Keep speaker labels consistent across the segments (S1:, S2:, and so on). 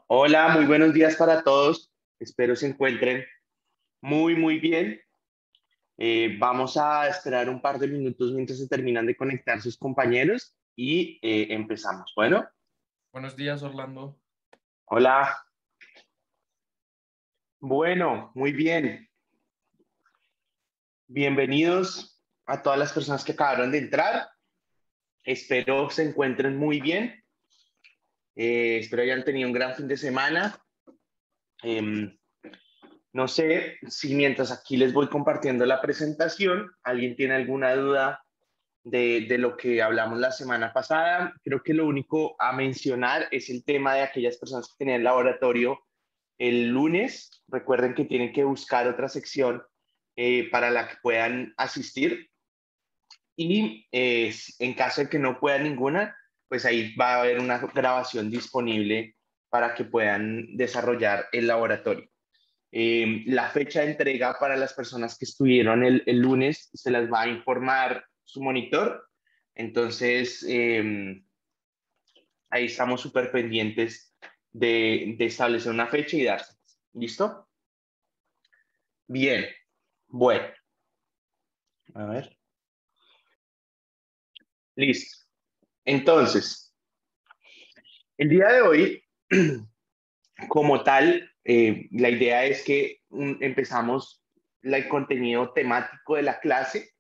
S1: Hola, muy buenos días para todos. Espero se encuentren muy bien. Vamos a esperar un par de minutos mientras se terminan de conectar sus compañeros y empezamos. Bueno,
S2: Buenos días, Orlando.
S1: hola. Bueno, muy bien. Bienvenidos a todas las personas que acabaron de entrar. Espero se encuentren muy bien. Espero hayan tenido un gran fin de semana. Em, no sé si mientras aquí les voy compartiendo la presentación, alguien tiene alguna duda de lo que hablamos la semana pasada. Creo que lo único a mencionar es el tema de aquellas personas que tenían laboratorio el lunes. Recuerden que tienen que buscar otra sección para la que puedan asistir y en caso de que no puedan ninguna, pues ahí va a haber una grabación disponible para que puedan desarrollar el laboratorio. La fecha de entrega para las personas que estuvieron el lunes se las va a informar su monitor. Entonces, ahí estamos súper pendientes de establecer una fecha y darse. ¿Listo? Bien. Bueno, a ver. Listo. Entonces, el día de hoy, como tal, la idea es que empezamos el contenido temático de la clase.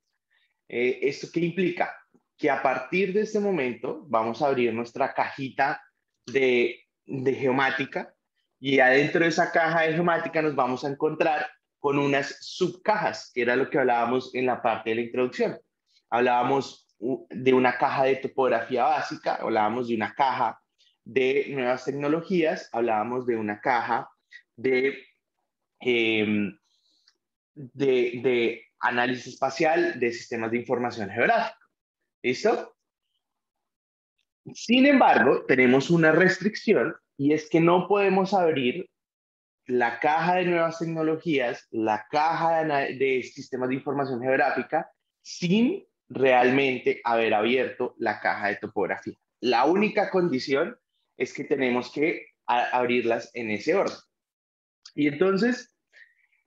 S1: ¿Esto qué implica? Que a partir de este momento vamos a abrir nuestra cajita de geomática y adentro de esa caja de geomática nos vamos a encontrar con unas subcajas, que era lo que hablábamos en la parte de la introducción. Hablábamos de una caja de topografía básica, hablábamos de una caja de nuevas tecnologías, hablábamos de una caja de eh, de análisis espacial de sistemas de información geográfica. ¿Listo? Sin embargo, tenemos una restricción y es que no podemos abrir la caja de nuevas tecnologías, la caja de sistemas de información geográfica, sin realmente haber abierto la caja de topografía. La única condición es que tenemos que abrirlas en ese orden. Y entonces,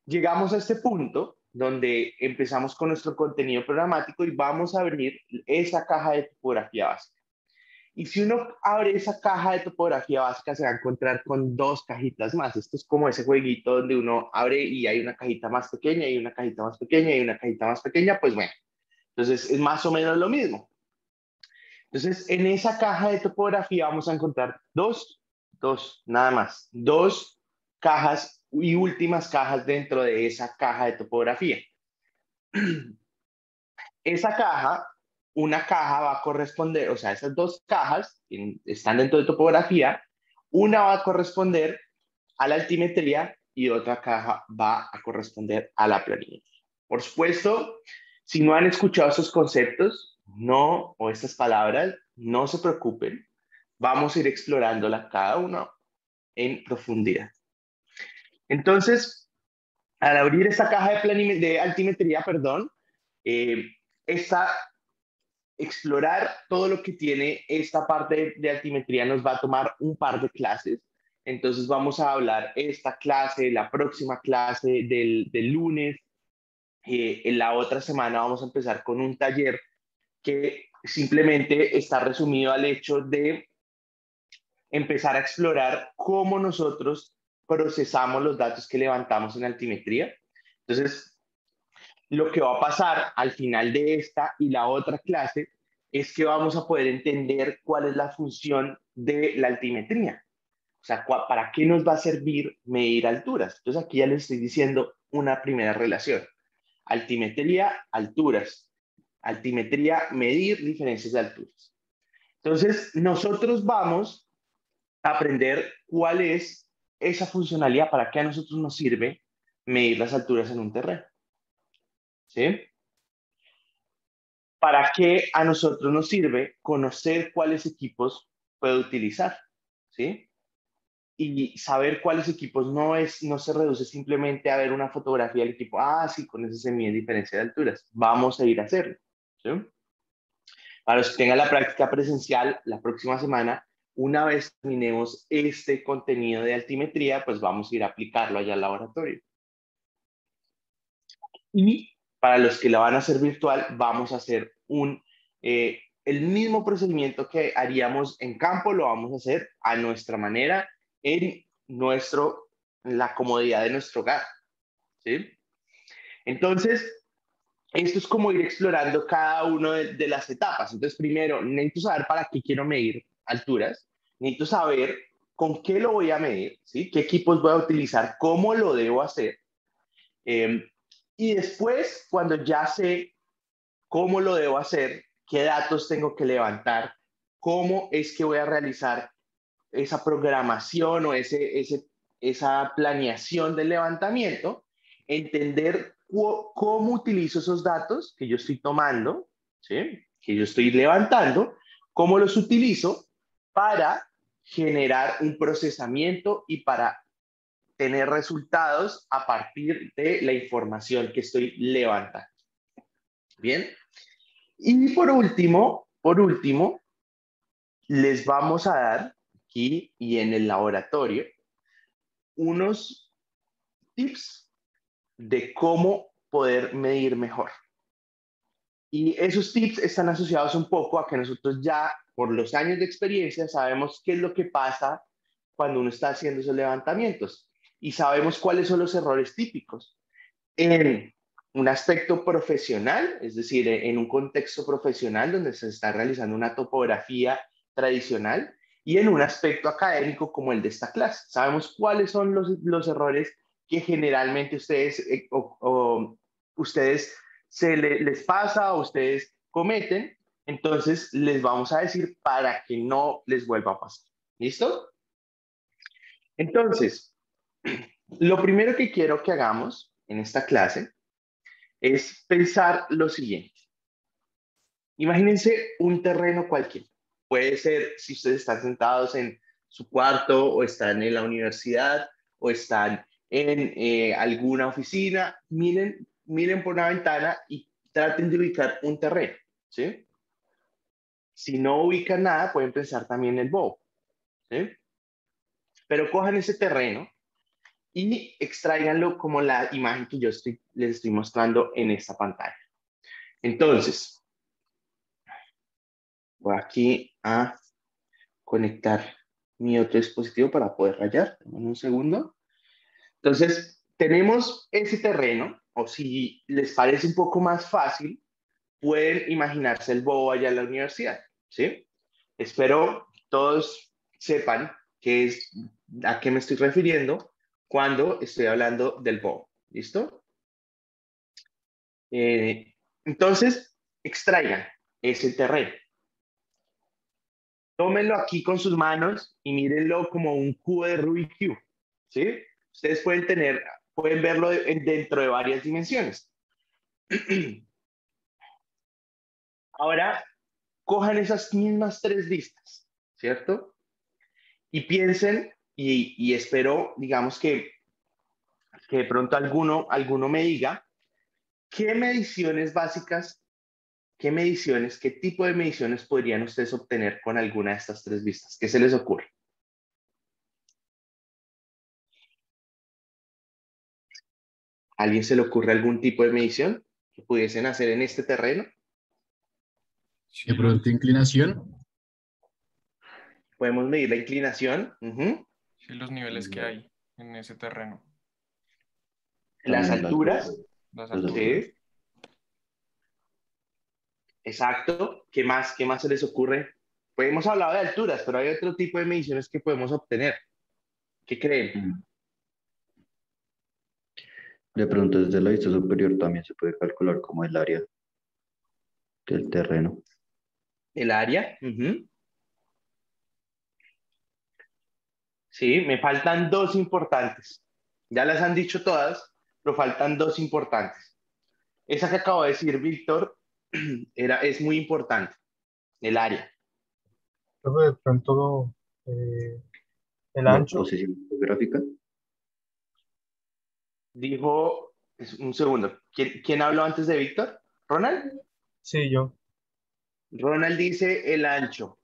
S1: llegamos a este punto donde empezamos con nuestro contenido programático y vamos a abrir esa caja de topografía básica. Y si uno abre esa caja de topografía básica, se va a encontrar con dos cajitas más. Esto es como ese jueguito donde uno abre y hay una cajita más pequeña y una cajita más pequeña y una cajita más pequeña. Pues bueno, entonces es más o menos lo mismo. Entonces, en esa caja de topografía vamos a encontrar nada más, dos cajas y últimas cajas dentro de esa caja de topografía. Esa caja, una caja va a corresponder, o sea, esas dos cajas están dentro de topografía, una va a corresponder a la altimetría y otra caja va a corresponder a la planimetría. Por supuesto, si no han escuchado esos conceptos, no, o estas palabras, no se preocupen, vamos a ir explorándola cada uno en profundidad. Entonces, al abrir esta caja de altimetría, perdón, eh, esta explorar todo lo que tiene esta parte de altimetría nos va a tomar un par de clases. Entonces vamos a hablar esta clase, la próxima clase del lunes. En la otra semana vamos a empezar con un taller que simplemente está resumido al hecho de empezar a explorar cómo nosotros procesamos los datos que levantamos en altimetría. Entonces, lo que va a pasar al final de esta y la otra clase es que vamos a poder entender cuál es la función de la altimetría. O sea, ¿para qué nos va a servir medir alturas? Entonces aquí ya les estoy diciendo una primera relación. Altimetría, alturas. Altimetría, medir diferencias de alturas. Entonces, nosotros vamos a aprender cuál es esa funcionalidad, para qué a nosotros nos sirve medir las alturas en un terreno. ¿Sí? ¿Para qué a nosotros nos sirve conocer cuáles equipos puedo utilizar? ¿Sí? Y saber cuáles equipos no se reduce simplemente a ver una fotografía del equipo. Ah, sí, con eso se mide diferencia de alturas. Vamos a ir a hacerlo. ¿Sí? Para los que tengan la práctica presencial la próxima semana, Una vez terminemos este contenido de altimetría, pues vamos a ir a aplicarlo allá al laboratorio. Y para los que la van a hacer virtual, vamos a hacer el mismo procedimiento que haríamos en campo, lo vamos a hacer a nuestra manera, en la comodidad de nuestro hogar. ¿Sí? Entonces, esto es como ir explorando cada una de las etapas. Entonces, primero, necesito saber para qué quiero medir alturas, necesito saber con qué lo voy a medir, ¿sí? Qué equipos voy a utilizar, cómo lo debo hacer. Eh, y después, cuando ya sé cómo lo debo hacer, qué datos tengo que levantar, cómo es que voy a realizar esa programación o esa planeación del levantamiento, entender cómo utilizo esos datos que yo estoy tomando, ¿sí? Que yo estoy levantando, cómo los utilizo para generar un procesamiento y para tener resultados a partir de la información que estoy levantando. Bien. Y por último, les vamos a dar aquí y en el laboratorio unos tips de cómo poder medir mejor. Y esos tips están asociados un poco a que nosotros ya, por los años de experiencia, sabemos qué es lo que pasa cuando uno está haciendo esos levantamientos y sabemos cuáles son los errores típicos. En un aspecto profesional, es decir, en un contexto profesional donde se está realizando una topografía tradicional, y en un aspecto académico como el de esta clase. Sabemos cuáles son los errores que generalmente ustedes les pasa o ustedes cometen, entonces les vamos a decir para que no les vuelva a pasar. ¿Listo? Entonces, lo primero que quiero que hagamos en esta clase es pensar lo siguiente. Imagínense un terreno cualquiera. Puede ser si ustedes están sentados en su cuarto o están en la universidad o están en alguna oficina. Miren por una ventana y traten de ubicar un terreno. ¿Sí? Si no ubican nada, pueden pensar también en el bowl. ¿Sí? Pero cojan ese terreno y extráiganlo como la imagen que les estoy mostrando en esta pantalla. Entonces, voy aquí a conectar mi otro dispositivo para poder rayar. En un segundo. Entonces, tenemos ese terreno, o si les parece un poco más fácil, pueden imaginarse el bobo allá en la universidad, ¿sí? Espero todos sepan a qué me estoy refiriendo cuando estoy hablando del bobo. ¿Listo? Entonces, extraigan ese terreno. Tómenlo aquí con sus manos y mírenlo como un cubo de Rubik Cube, ¿sí? Ustedes pueden verlo dentro de varias dimensiones. Ahora, cojan esas mismas tres vistas, ¿cierto? Y piensen, y espero, digamos que de pronto alguno me diga, ¿qué mediciones básicas, qué tipo de mediciones podrían ustedes obtener con alguna de estas tres vistas? ¿Qué se les ocurre? ¿A alguien se le ocurre algún tipo de medición que pudiesen hacer en este terreno?
S2: Sí,
S3: De pronto inclinación.
S1: Podemos medir la inclinación,
S2: sí, los niveles que hay en ese terreno,
S1: las
S4: También
S1: alturas,
S2: las
S4: las
S2: alturas.
S4: alturas.
S1: ¿sí? Exacto. Qué más se les ocurre? Pues hemos hablado de alturas, pero hay otro tipo de mediciones que podemos obtener. ¿Qué creen?
S4: Mm. De pronto desde la vista superior también se puede calcular como el área del terreno.
S1: El área. Sí, me faltan dos importantes. Ya las han dicho todas, pero faltan dos importantes. Esa que acabo de decir, Víctor, es muy importante, el área.
S5: Luego de pronto el
S4: La
S5: ancho,
S4: posición geográfica.
S1: Dijo, un segundo, ¿quién habló antes de Víctor? ¿Ronald?
S5: sí, yo.
S1: Ronald dice el ancho.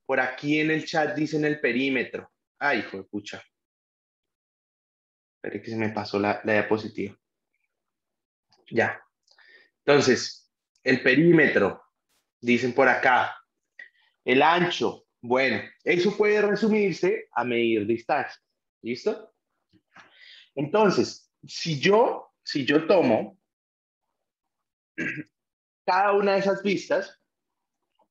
S1: Por aquí en el chat dicen el perímetro. Ay, hijo de pucha. Espera que se me pasó la diapositiva. Ya. Entonces, el perímetro, dicen por acá. El ancho, bueno, eso puede resumirse a medir distancia. ¿Listo? Entonces, si yo tomo cada una de esas vistas,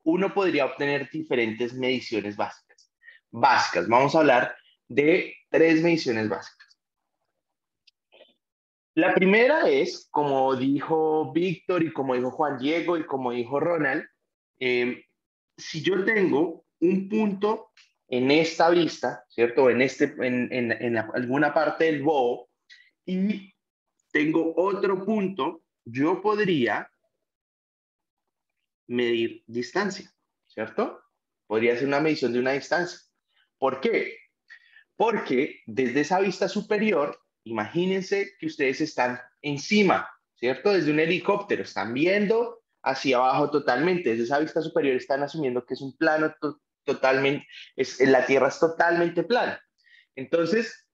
S1: uno podría obtener diferentes mediciones básicas. Básicas, vamos a hablar de 3 mediciones básicas. La primera es, como dijo Víctor y como dijo Juan Diego y como dijo Ronald, si yo tengo un punto en esta vista, ¿cierto? En alguna parte del bobo y tengo otro punto, yo podría medir distancia, ¿cierto? Podría ser una medición de una distancia. ¿Por qué? Porque desde esa vista superior, imagínense que ustedes están encima, ¿cierto? Desde un helicóptero, están viendo hacia abajo totalmente. Desde esa vista superior están asumiendo que es un plano totalmente, la Tierra es totalmente plana. Entonces,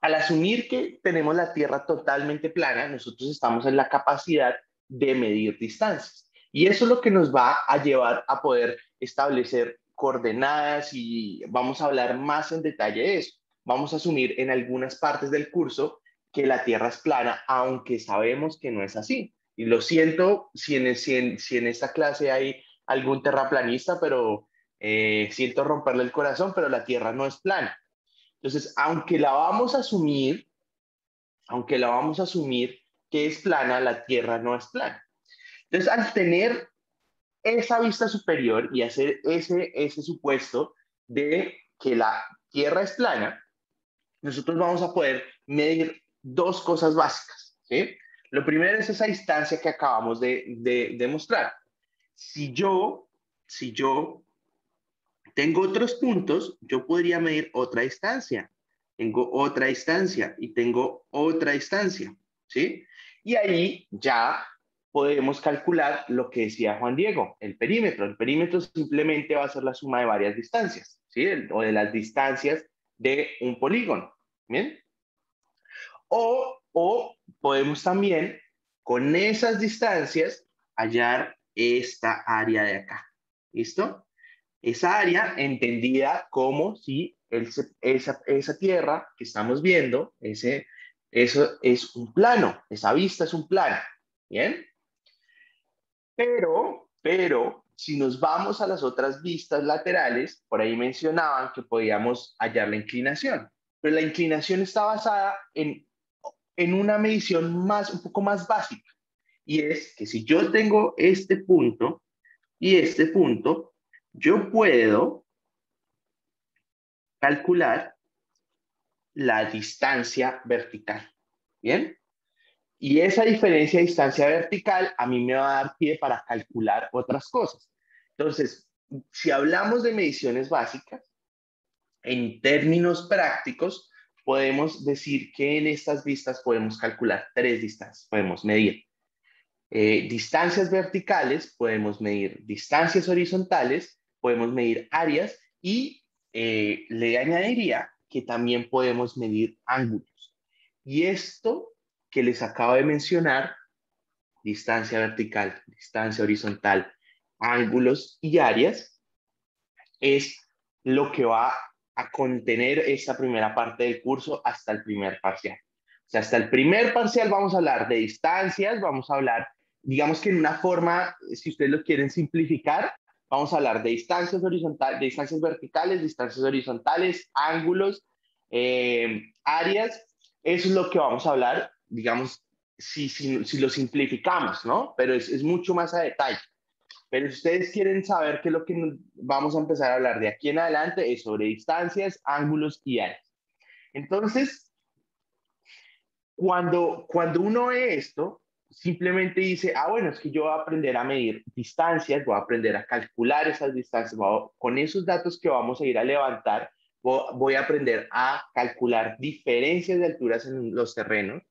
S1: al asumir que tenemos la Tierra totalmente plana, nosotros estamos en la capacidad de medir distancias. Y eso es lo que nos va a llevar a poder establecer coordenadas y vamos a hablar más en detalle de eso. Vamos a asumir en algunas partes del curso que la Tierra es plana, aunque sabemos que no es así. Y lo siento si en esta clase hay algún terraplanista, pero siento romperle el corazón, pero la Tierra no es plana. Entonces, aunque la vamos a asumir que es plana, la Tierra no es plana. Entonces, al tener esa vista superior y hacer ese supuesto de que la Tierra es plana, nosotros vamos a poder medir 2 cosas básicas, ¿sí? Lo primero es esa distancia que acabamos de mostrar. Si yo tengo otros puntos, yo podría medir otra distancia. Tengo otra distancia y tengo otra distancia, ¿sí? Y ahí ya podemos calcular lo que decía Juan Diego, el perímetro. El perímetro simplemente va a ser la suma de varias distancias, ¿sí? O de las distancias de un polígono, ¿bien? O podemos también, con esas distancias, hallar esta área de acá, ¿listo? Esa área entendida como si esa tierra que estamos viendo, eso es un plano, esa vista es un plano, ¿bien? Pero, si nos vamos a las otras vistas laterales, por ahí mencionaban que podíamos hallar la inclinación, pero la inclinación está basada en una medición un poco más básica, y es que si yo tengo este punto y este punto, yo puedo calcular la distancia vertical. ¿Bien? Y esa diferencia de distancia vertical a mí me va a dar pie para calcular otras cosas. Entonces, si hablamos de mediciones básicas, en términos prácticos, podemos decir que en estas vistas podemos calcular 3 distancias. Podemos medir distancias verticales, podemos medir distancias horizontales, podemos medir áreas y le añadiría que también podemos medir ángulos. Y esto que les acabo de mencionar, distancia vertical, distancia horizontal, ángulos y áreas, es lo que va a contener esta primera parte del curso hasta el primer parcial. O sea, hasta el primer parcial vamos a hablar de distancias, vamos a hablar, digamos que en una forma, si ustedes lo quieren simplificar, vamos a hablar de distancias horizontales, de distancias verticales, distancias horizontales, ángulos, áreas. Eso es lo que vamos a hablar, digamos, si lo simplificamos, ¿no? Pero es mucho más a detalle. Pero si ustedes quieren saber qué es lo que vamos a empezar a hablar de aquí en adelante, es sobre distancias, ángulos y áreas. Entonces, cuando uno ve esto, simplemente dice, bueno, es que yo voy a aprender a medir distancias, voy a aprender a calcular esas distancias, con esos datos que vamos a ir a levantar, voy a aprender a calcular diferencias de alturas en los terrenos,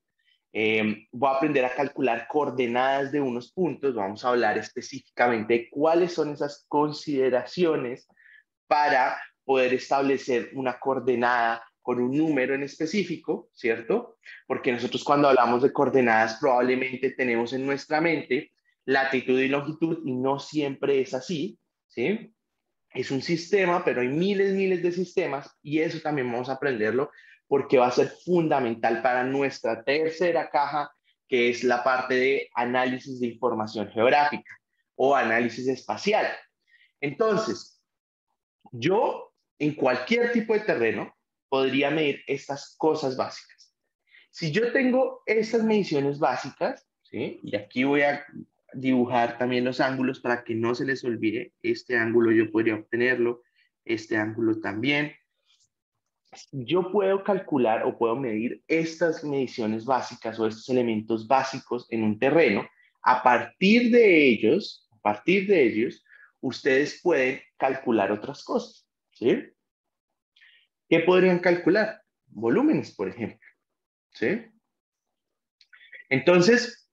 S1: voy a aprender a calcular coordenadas de unos puntos, vamos a hablar específicamente de cuáles son esas consideraciones para poder establecer una coordenada con un número en específico, ¿cierto? Porque nosotros cuando hablamos de coordenadas probablemente tenemos en nuestra mente latitud y longitud y no siempre es así, ¿sí? Es un sistema, pero hay miles de sistemas y eso también vamos a aprenderlo porque va a ser fundamental para nuestra tercera caja, que es la parte de análisis de información geográfica o análisis espacial. Entonces, yo en cualquier tipo de terreno podría medir estas cosas básicas. Si yo tengo estas mediciones básicas, ¿sí? Y aquí voy a dibujar también los ángulos para que no se les olvide. Este ángulo yo podría obtenerlo, este ángulo también. Yo puedo calcular o puedo medir estas mediciones básicas o estos elementos básicos en un terreno. A partir de ellos, ustedes pueden calcular otras cosas, ¿sí? ¿Qué podrían calcular? Volúmenes, por ejemplo, ¿sí? Entonces,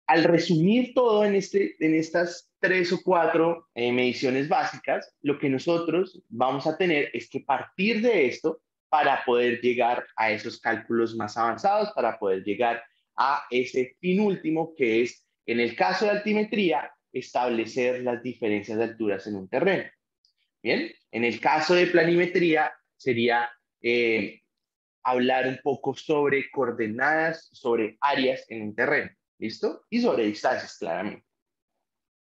S1: al resumir todo en estas 3 o 4 mediciones básicas, lo que nosotros vamos a tener es que partir de esto para poder llegar a esos cálculos más avanzados, para poder llegar a ese fin último que es, en el caso de altimetría, establecer las diferencias de alturas en un terreno. Bien, en el caso de planimetría sería hablar un poco sobre coordenadas, sobre áreas en un terreno, ¿listo? Y sobre distancias, claramente.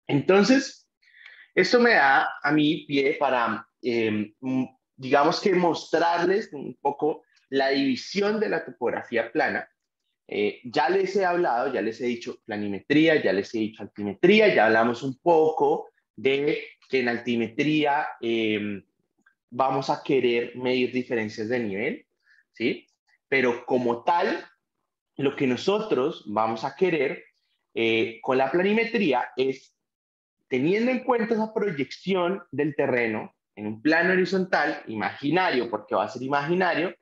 S1: Entonces, esto me da a mí pie para, digamos que mostrarles un poco la división de la topografía plana. Ya les he hablado, ya les he dicho planimetría, ya les he dicho altimetría, ya hablamos un poco de que en altimetría vamos a querer medir diferencias de nivel, ¿sí? Pero como tal, lo que nosotros vamos a querer con la planimetría es, teniendo en cuenta esa proyección del terreno en un plano horizontal, imaginario, porque va a ser imaginario,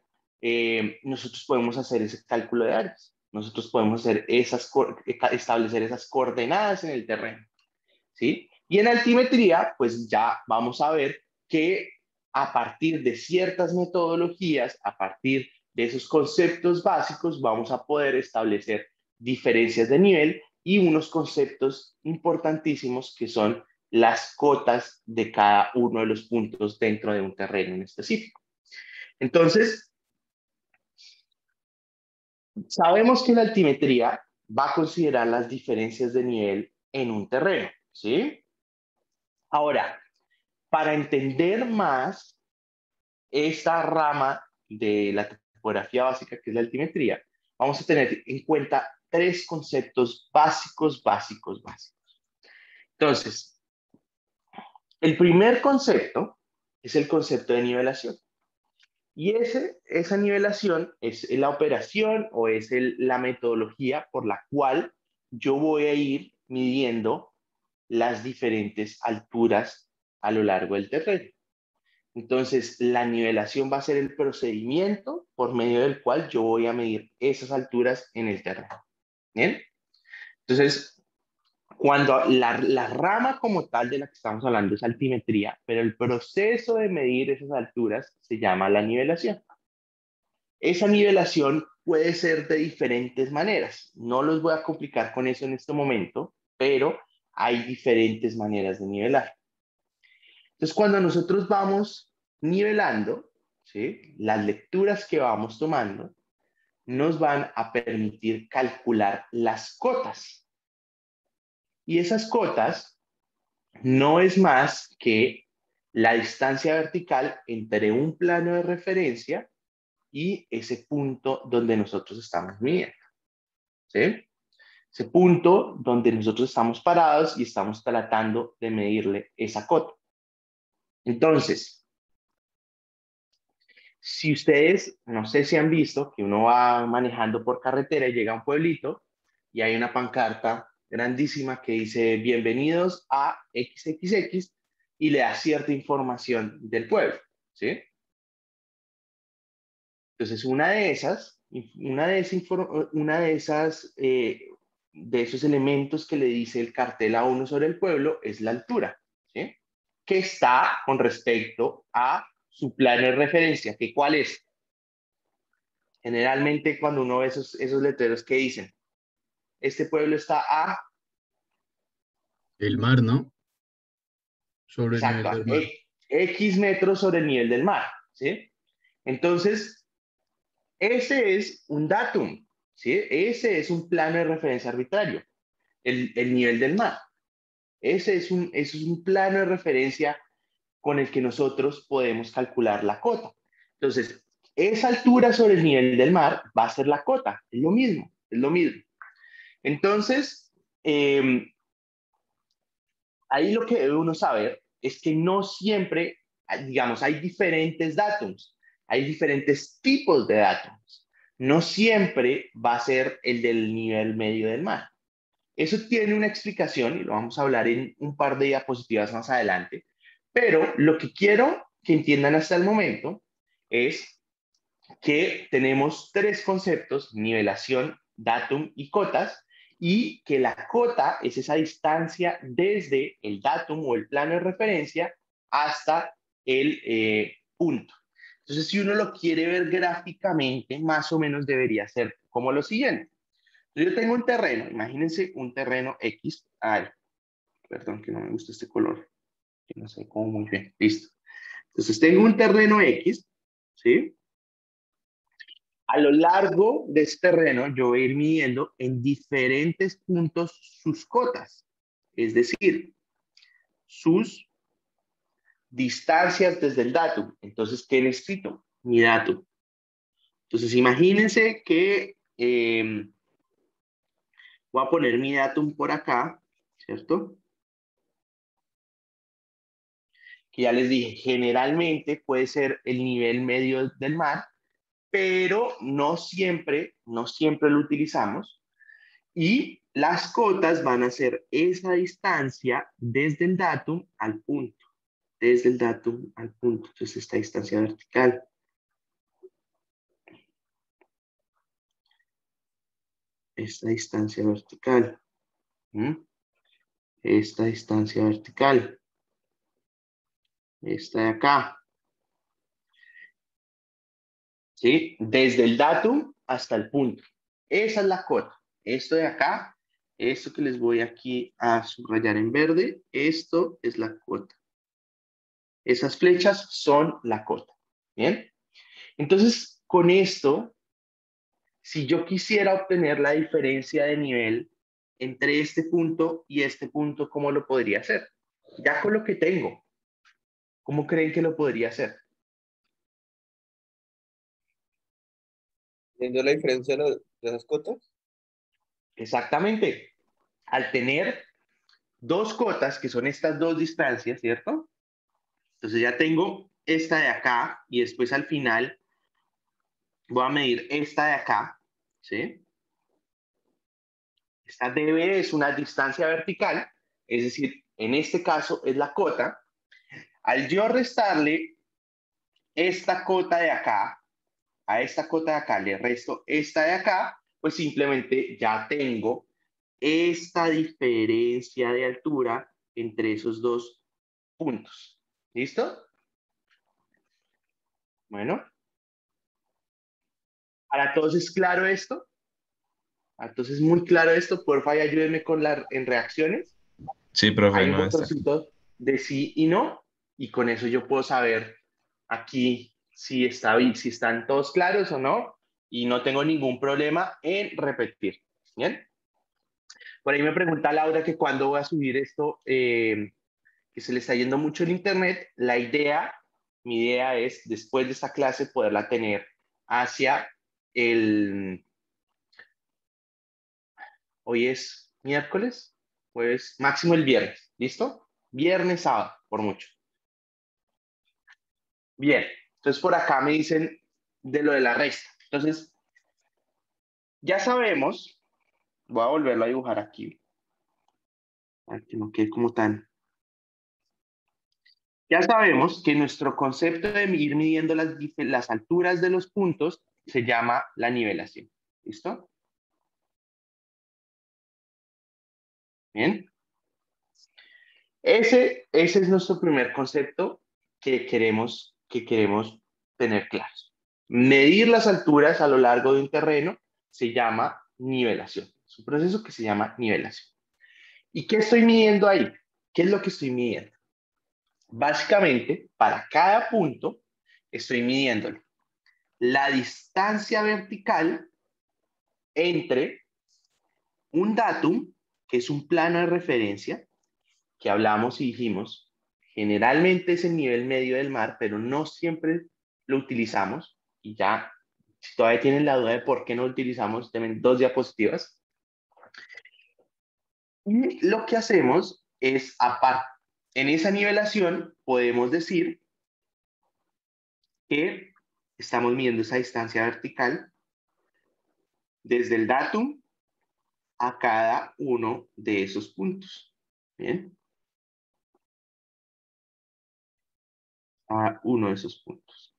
S1: nosotros podemos hacer ese cálculo de áreas. Nosotros podemos hacer establecer esas coordenadas en el terreno, ¿sí? Y en altimetría, pues ya vamos a ver que a partir de ciertas metodologías, a partir de esos conceptos básicos, vamos a poder establecer diferencias de nivel y unos conceptos importantísimos que son las cotas de cada uno de los puntos dentro de un terreno en específico. Entonces, sabemos que la altimetría va a considerar las diferencias de nivel en un terreno, ¿sí? Ahora, para entender más esta rama de la topografía básica, que es la altimetría, vamos a tener en cuenta 3 conceptos básicos. Entonces, el primer concepto es el concepto de nivelación. Y esa nivelación es la operación o es la metodología por la cual yo voy a ir midiendo las diferentes alturas a lo largo del terreno. Entonces, la nivelación va a ser el procedimiento por medio del cual yo voy a medir esas alturas en el terreno. ¿Bien? Entonces, cuando la rama como tal de la que estamos hablando es altimetría, pero el proceso de medir esas alturas se llama la nivelación. Esa nivelación puede ser de diferentes maneras. No los voy a complicar con eso en este momento, pero hay diferentes maneras de nivelar. Entonces, cuando nosotros vamos nivelando, ¿sí? Las lecturas que vamos tomando nos van a permitir calcular las cotas. Y esas cotas no es más que la distancia vertical entre un plano de referencia y ese punto donde nosotros estamos midiendo, ¿sí? Ese punto donde nosotros estamos parados y estamos tratando de medirle esa cota. Entonces, si ustedes, no sé si han visto que uno va manejando por carretera y llega a un pueblito y hay una pancarta grandísima que dice bienvenidos a XXX y le da cierta información del pueblo, ¿sí? Entonces, de esos elementos que le dice el cartel a uno sobre el pueblo es la altura, ¿sí? que está con respecto a su plano de referencia, que cuál es. Generalmente cuando uno ve esos letreros que dicen, este pueblo está a,
S3: El mar, ¿no? Sobre el
S1: exacto,
S3: nivel
S1: a
S3: del mar.
S1: X metros sobre el nivel del mar, ¿sí? Entonces, ese es un datum, ¿sí? Ese es un plano de referencia arbitrario, el nivel del mar. Ese es un plano de referencia con el que nosotros podemos calcular la cota. Entonces, esa altura sobre el nivel del mar va a ser la cota, es lo mismo, es lo mismo. Entonces, ahí lo que debe uno saber es que no siempre, digamos, hay diferentes datums, hay diferentes tipos de datums. No siempre va a ser el del nivel medio del mar. Eso tiene una explicación y lo vamos a hablar en un par de diapositivas más adelante, pero lo que quiero que entiendan hasta el momento es que tenemos tres conceptos: nivelación, datum y cotas, y que la cota es esa distancia desde el datum o el plano de referencia hasta el punto. Entonces, si uno lo quiere ver gráficamente, más o menos debería ser como lo siguiente. Yo tengo un terreno, imagínense un terreno X. Ay, perdón que no me gusta este color, que no sé cómo muy bien. Listo. Entonces tengo un terreno X, ¿sí? A lo largo de este terreno yo voy a ir midiendo en diferentes puntos sus cotas, es decir, sus distancias desde el datum. Entonces, ¿qué necesito? Mi datum. Entonces, imagínense que voy a poner mi datum por acá, ¿cierto? Que ya les dije, generalmente puede ser el nivel medio del mar, pero no siempre lo utilizamos. Y las cotas van a ser esa distancia desde el datum al punto, desde el datum al punto. Entonces, esta distancia vertical. Esta distancia vertical. ¿Mm? Esta distancia vertical. Esta de acá. ¿Sí? Desde el datum hasta el punto. Esa es la cota. Esto de acá, esto que les voy aquí a subrayar en verde, esto es la cota. Esas flechas son la cota. ¿Bien? Entonces, con esto, si yo quisiera obtener la diferencia de nivel entre este punto y este punto, ¿cómo lo podría hacer? Ya con lo que tengo, ¿cómo creen que lo podría hacer?
S6: ¿Viendo la diferencia de las cotas?
S1: Exactamente. Al tener dos cotas, que son estas dos distancias, ¿cierto? Entonces ya tengo esta de acá y después al final voy a medir esta de acá, ¿sí? Esta DB es una distancia vertical, es decir, en este caso es la cota. Al yo restarle esta cota de acá, a esta cota de acá le resto esta de acá, pues simplemente ya tengo esta diferencia de altura entre esos dos puntos. ¿Listo? Bueno, ¿para todos es claro esto? Entonces, muy claro esto, porfa, y ayúdenme con en reacciones.
S2: Sí, profe,
S1: Hay un
S2: no está.
S1: botoncito de sí y no, y con eso yo puedo saber aquí si si están todos claros o no, y no tengo ningún problema en repetir. ¿Bien? Por ahí me pregunta Laura que cuándo voy a subir esto, que se le está yendo mucho el internet. Mi idea es, después de esta clase, poderla tener hacia el... Hoy es miércoles, pues máximo el viernes, ¿listo? Viernes, sábado, por mucho. Bien, entonces por acá me dicen de lo de la resta. Entonces, ya sabemos, voy a volverlo a dibujar aquí, para que no quede como tan... Ya sabemos que nuestro concepto de ir midiendo las alturas de los puntos se llama la nivelación. ¿Listo? Bien. Ese es nuestro primer concepto que queremos tener claro. Medir las alturas a lo largo de un terreno se llama nivelación. Es un proceso que se llama nivelación. ¿Y qué estoy midiendo ahí? ¿Qué es lo que estoy midiendo? Básicamente, para cada punto, estoy midiendo la distancia vertical entre un datum, que es un plano de referencia, que hablamos y dijimos, generalmente es el nivel medio del mar, pero no siempre lo utilizamos. Y ya, si todavía tienen la duda de por qué no lo utilizamos, tienen 2 diapositivas. Y lo que hacemos es, aparte, en esa nivelación podemos decir que estamos midiendo esa distancia vertical desde el datum a cada uno de esos puntos. Bien. A uno de esos puntos.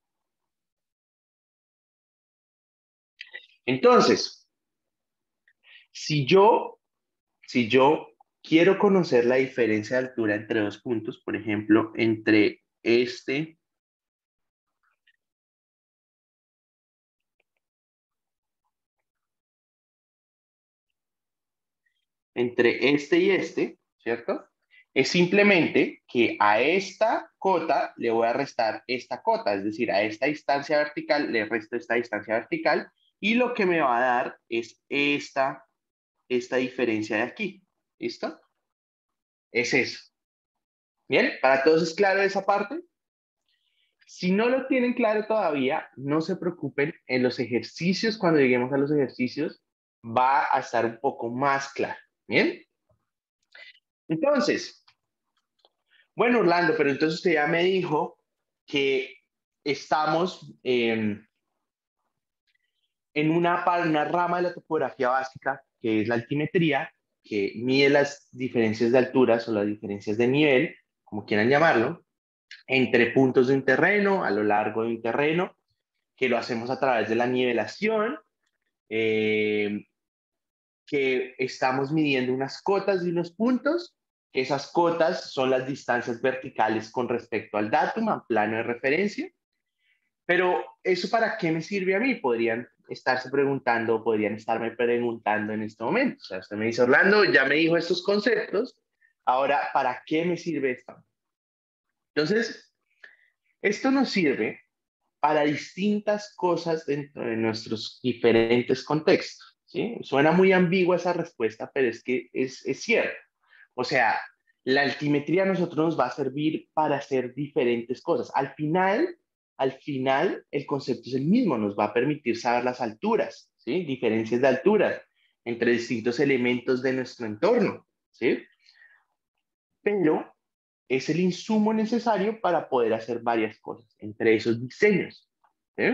S1: Entonces, si yo quiero conocer la diferencia de altura entre 2 puntos, por ejemplo, entre este y este, ¿cierto? Es simplemente que a esta cota le voy a restar esta cota, es decir, a esta distancia vertical le resto esta distancia vertical y lo que me va a dar es esta diferencia de aquí. ¿Listo? Es eso. ¿Bien? ¿Para todos es claro esa parte? Si no lo tienen claro todavía, no se preocupen. En los ejercicios, cuando lleguemos a los ejercicios, va a estar un poco más claro. ¿Bien? Entonces, bueno, Orlando, pero entonces usted ya me dijo que estamos en una rama de la topografía básica, que es la altimetría, que mide las diferencias de alturas o las diferencias de nivel, como quieran llamarlo, entre puntos de un terreno, a lo largo de un terreno, que lo hacemos a través de la nivelación, que estamos midiendo unas cotas de unos puntos, que esas cotas son las distancias verticales con respecto al datum, al plano de referencia. Pero, ¿eso para qué me sirve a mí? Podrían estarse preguntando, podrían estarme preguntando en este momento. O sea, usted me dice, Orlando, ya me dijo estos conceptos, ahora, ¿para qué me sirve esto? Entonces, esto nos sirve para distintas cosas dentro de nuestros diferentes contextos. ¿Sí? Suena muy ambigua esa respuesta, pero es que es cierto. O sea, la altimetría a nosotros nos va a servir para hacer diferentes cosas. Al final, el concepto es el mismo, nos va a permitir saber las alturas, ¿sí? Diferencias de alturas entre distintos elementos de nuestro entorno, ¿sí? Pero es el insumo necesario para poder hacer varias cosas, entre esos diseños, ¿sí?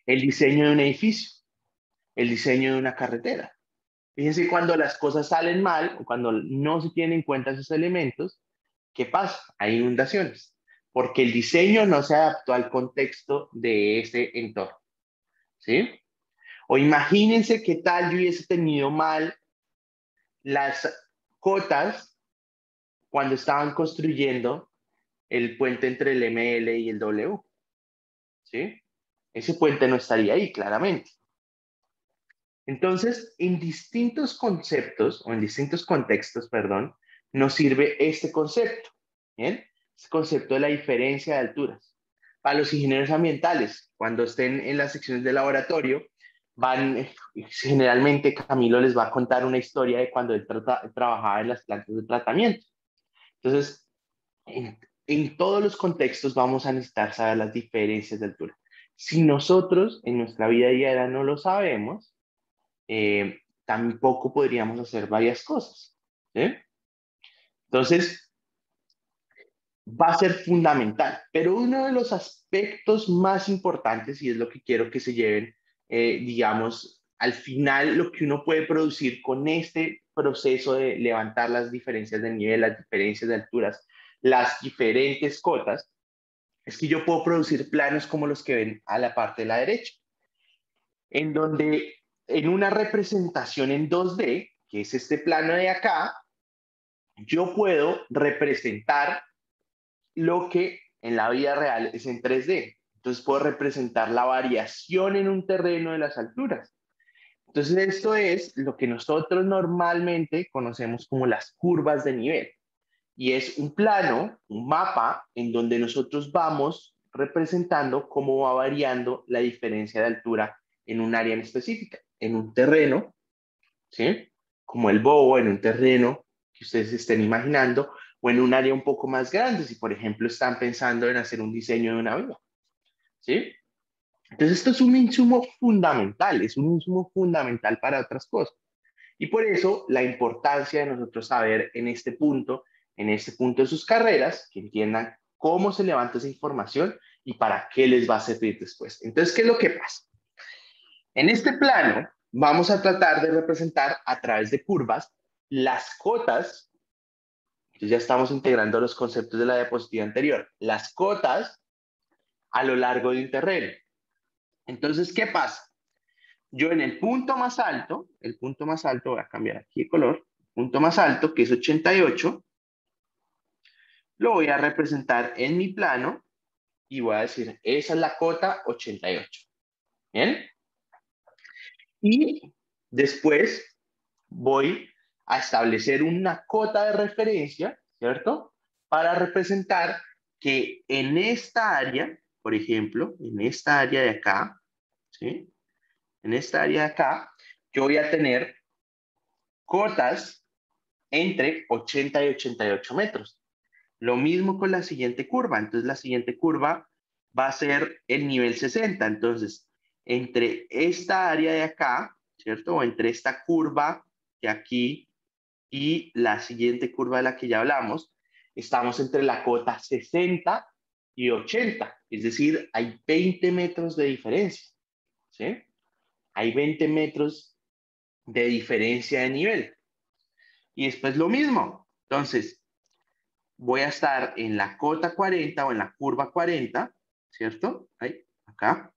S1: El diseño de un edificio, el diseño de una carretera. Fíjense, cuando las cosas salen mal, o cuando no se tienen en cuenta esos elementos, ¿qué pasa? Hay inundaciones, porque el diseño no se adaptó al contexto de ese entorno, ¿sí? O imagínense qué tal yo hubiese tenido mal las cotas cuando estaban construyendo el puente entre el ML y el W, ¿sí? Ese puente no estaría ahí, claramente. Entonces, en distintos conceptos, o en distintos contextos, perdón, nos sirve este concepto, ¿bien? Este concepto de la diferencia de alturas. Para los ingenieros ambientales, cuando estén en las secciones de laboratorio, generalmente Camilo les va a contar una historia de cuando él trabajaba en las plantas de tratamiento. Entonces, en todos los contextos vamos a necesitar saber las diferencias de altura. Si nosotros en nuestra vida diaria no lo sabemos, tampoco podríamos hacer varias cosas. ¿Sí? Entonces, va a ser fundamental. Pero uno de los aspectos más importantes, y es lo que quiero que se lleven, digamos, al final lo que uno puede producir con este proceso de levantar las diferencias de nivel, las diferencias de alturas, las diferentes cotas, es que yo puedo producir planos como los que ven a la parte de la derecha, en donde en una representación en 2D, que es este plano de acá, yo puedo representar lo que en la vida real es en 3D. Entonces puedo representar la variación en un terreno de las alturas. Entonces esto es lo que nosotros normalmente conocemos como las curvas de nivel. Y es un plano, un mapa, en donde nosotros vamos representando cómo va variando la diferencia de altura en un área en específica, en un terreno, ¿sí? Como el bobo, en un terreno que ustedes estén imaginando, o en un área un poco más grande, si por ejemplo están pensando en hacer un diseño de una vía, ¿sí? Entonces esto es un insumo fundamental, es un insumo fundamental para otras cosas. Y por eso la importancia de nosotros saber en este punto de sus carreras, que entiendan cómo se levanta esa información y para qué les va a servir después. Entonces, ¿qué es lo que pasa? En este plano vamos a tratar de representar a través de curvas las cotas. Entonces ya estamos integrando los conceptos de la diapositiva anterior. Las cotas a lo largo de un terreno. Entonces, ¿qué pasa? Yo en el punto más alto, voy a cambiar aquí de color, punto más alto, que es 88, lo voy a representar en mi plano y voy a decir, esa es la cota 88. ¿Bien? Y después voy a establecer una cota de referencia, ¿cierto? Para representar que en esta área, por ejemplo, en esta área de acá, ¿sí? En esta área de acá, yo voy a tener cotas entre 80 y 88 metros. Lo mismo con la siguiente curva. Entonces, la siguiente curva va a ser el nivel 60. Entonces, entre esta área de acá, ¿cierto? O entre esta curva de aquí y la siguiente curva de la que ya hablamos, estamos entre la cota 60 y 80. Es decir, hay 20 metros de diferencia, ¿sí? Hay 20 metros de diferencia de nivel. Y después lo mismo. Entonces, voy a estar en la cota 40 o en la curva 40, ¿cierto? Ahí, acá.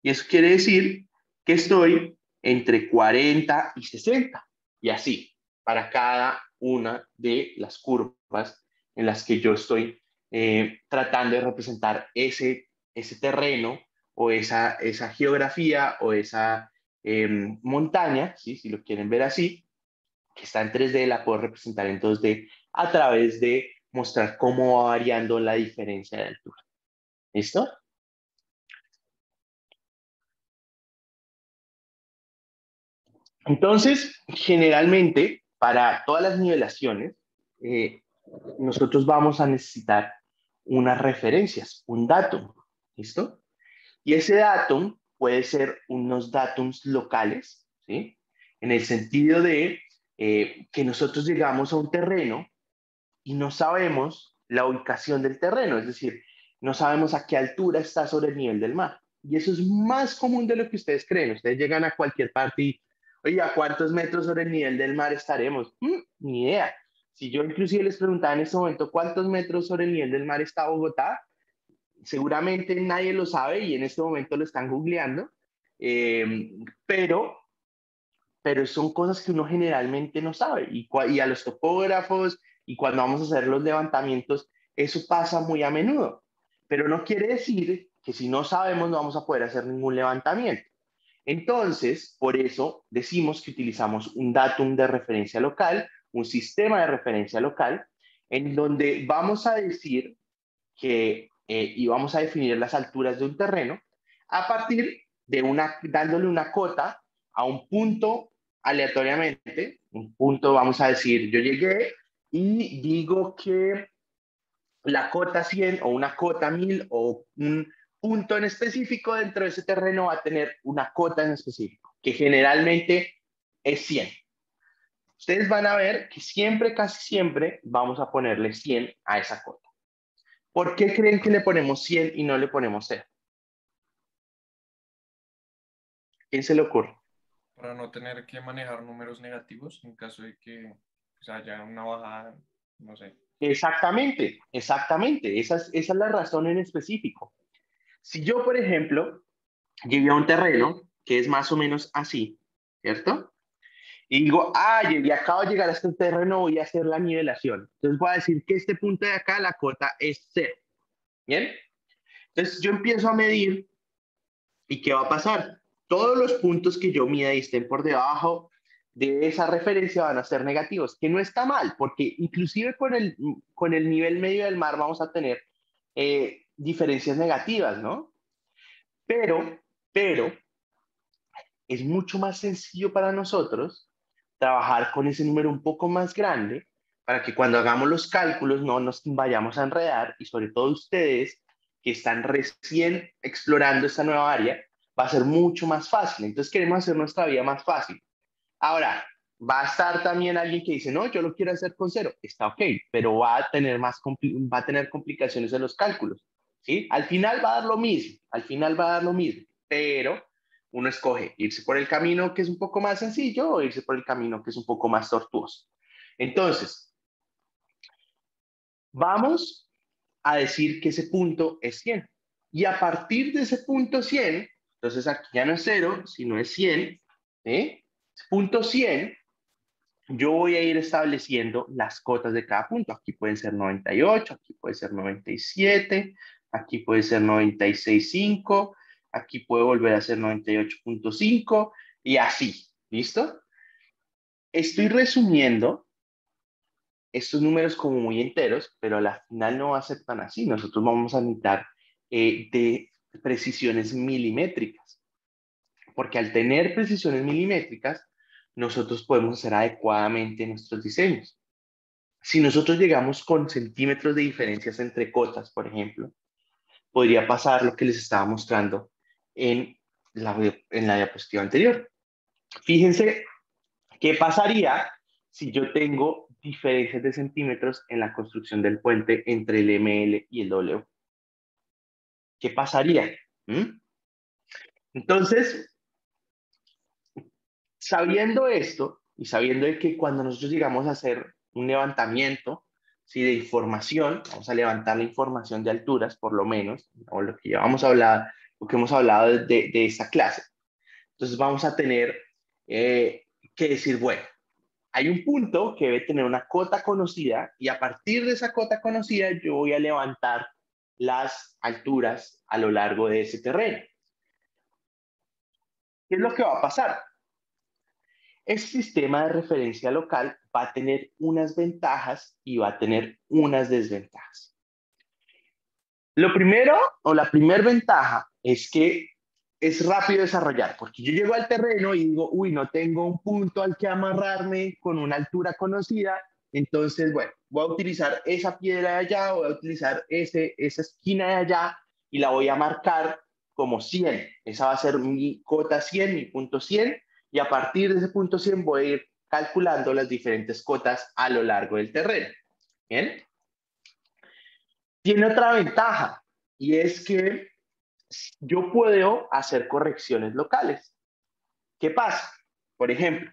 S1: Y eso quiere decir que estoy entre 40 y 60. Y así, para cada una de las curvas en las que yo estoy tratando de representar ese terreno o esa geografía o esa montaña, ¿sí? Si lo quieren ver así, que está en 3D, la puedo representar en 2D a través de mostrar cómo va variando la diferencia de altura. ¿Listo? Entonces, generalmente, para todas las nivelaciones, nosotros vamos a necesitar unas referencias, un datum. ¿Listo? Y ese datum puede ser unos datums locales, ¿sí? En el sentido de que nosotros llegamos a un terreno y no sabemos la ubicación del terreno, es decir, no sabemos a qué altura está sobre el nivel del mar. Y eso es más común de lo que ustedes creen. Ustedes llegan a cualquier parte y, oye, ¿a cuántos metros sobre el nivel del mar estaremos? Ni idea. Si yo inclusive les preguntaba en este momento cuántos metros sobre el nivel del mar está Bogotá, seguramente nadie lo sabe y en este momento lo están googleando, eh, pero son cosas que uno generalmente no sabe y a los topógrafos y cuando vamos a hacer los levantamientos, eso pasa muy a menudo, pero no quiere decir que si no sabemos no vamos a poder hacer ningún levantamiento. Entonces, por eso decimos que utilizamos un datum de referencia local, un sistema de referencia local, en donde vamos a decir que, y vamos a definir las alturas de un terreno a partir de dándole una cota a un punto aleatoriamente, un punto, vamos a decir, yo llegué y digo que la cota 100 o una cota 1000 o un punto en específico dentro de ese terreno va a tener una cota en específico, que generalmente es 100. Ustedes van a ver que siempre, casi siempre, vamos a ponerle 100 a esa cota. ¿Por qué creen que le ponemos 100 y no le ponemos 0? ¿Quién se le ocurre?
S2: Para no tener que manejar números negativos en caso de que pues, haya una bajada, no sé.
S1: Exactamente, exactamente. Esa es la razón en específico. Si yo, por ejemplo, llegué a un terreno que es más o menos así, ¿cierto? y digo, y acabo de llegar a este terreno, voy a hacer la nivelación. Entonces voy a decir que este punto de acá, la cota es 0. ¿Bien? Entonces yo empiezo a medir y ¿qué va a pasar? Todos los puntos que yo mida y estén por debajo de esa referencia van a ser negativos, que no está mal, porque inclusive con el nivel medio del mar vamos a tener diferencias negativas, ¿no? Pero es mucho más sencillo para nosotros trabajar con ese número un poco más grande para que cuando hagamos los cálculos no nos vayamos a enredar y sobre todo ustedes que están recién explorando esta nueva área, va a ser mucho más fácil. Entonces queremos hacer nuestra vida más fácil. Ahora, va a estar también alguien que dice, no, yo lo quiero hacer con 0. Está ok, pero va a tener complicaciones en los cálculos. ¿Sí? Al final va a dar lo mismo, pero uno escoge irse por el camino que es un poco más sencillo o irse por el camino que es un poco más tortuoso. Entonces, vamos a decir que ese punto es 100. Y a partir de ese punto 100, entonces aquí ya no es 0, sino es 100, punto 100, yo voy a ir estableciendo las cotas de cada punto. Aquí pueden ser 98, aquí puede ser 97, aquí puede ser 96.5, aquí puede volver a ser 98.5 y así, ¿listo? Estoy resumiendo estos números como muy enteros, pero a la final no va a ser tan así. Nosotros vamos a necesitar de precisiones milimétricas, porque al tener precisiones milimétricas, nosotros podemos hacer adecuadamente nuestros diseños. Si nosotros llegamos con centímetros de diferencias entre cotas, por ejemplo, podría pasar lo que les estaba mostrando en la diapositiva anterior. Fíjense qué pasaría si yo tengo diferencias de centímetros en la construcción del puente entre el ML y el W. ¿Qué pasaría? Entonces, sabiendo esto y sabiendo de que cuando nosotros llegamos a hacer un levantamiento, ¿sí?, de información, vamos a levantar la información de alturas, por lo menos, o lo que ya vamos a hablar, lo que hemos hablado de esta clase. Entonces vamos a tener que decir, bueno, hay un punto que debe tener una cota conocida y a partir de esa cota conocida yo voy a levantar las alturas a lo largo de ese terreno. ¿Qué es lo que va a pasar? Este sistema de referencia local va a tener unas ventajas y va a tener unas desventajas. Lo primero, o la primera ventaja, es que es rápido desarrollar, porque yo llego al terreno y digo, uy, no tengo un punto al que amarrarme con una altura conocida, entonces, bueno, voy a utilizar esa piedra de allá, voy a utilizar esa esquina de allá y la voy a marcar como 100. Esa va a ser mi cota 100, mi punto 100, y a partir de ese punto 100 voy a ir calculando las diferentes cotas a lo largo del terreno. ¿Bien? Tiene otra ventaja, y es que yo puedo hacer correcciones locales. ¿Qué pasa? Por ejemplo,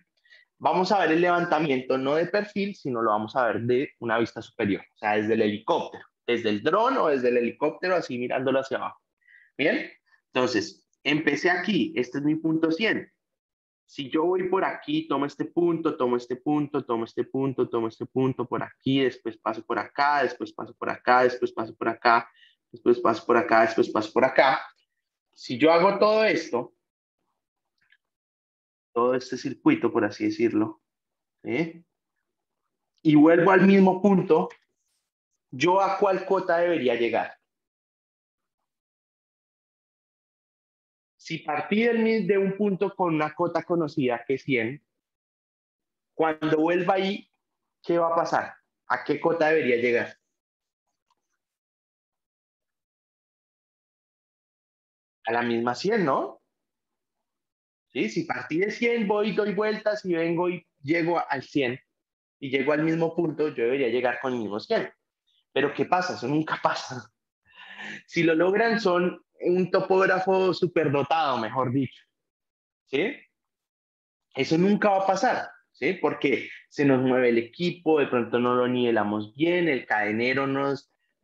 S1: vamos a ver el levantamiento no de perfil, sino lo vamos a ver de una vista superior, o sea, desde el helicóptero, desde el dron o desde el helicóptero, así mirándolo hacia abajo. ¿Bien? Entonces, empecé aquí, este es mi punto 100. Si yo voy por aquí, tomo este punto, tomo este punto, tomo este punto, tomo este punto por aquí, después paso por acá, después paso por acá, después paso por acá, después paso por acá, después paso por acá. Si yo hago todo esto, todo este circuito, por así decirlo, y vuelvo al mismo punto, ¿yo a cuál cota debería llegar? Si partí de un punto con una cota conocida que es 100, cuando vuelva ahí, ¿qué va a pasar? ¿A qué cota debería llegar? A la misma 100, ¿no? ¿Sí? Si partí de 100, voy, doy vueltas y vengo y llego al 100 y llego al mismo punto, yo debería llegar con el mismo 100. Pero ¿qué pasa? Eso nunca pasa. Si lo logran, son un topógrafo superdotado, mejor dicho. ¿Sí? Eso nunca va a pasar, ¿sí? Porque se nos mueve el equipo, de pronto no lo nivelamos bien, el cadenero no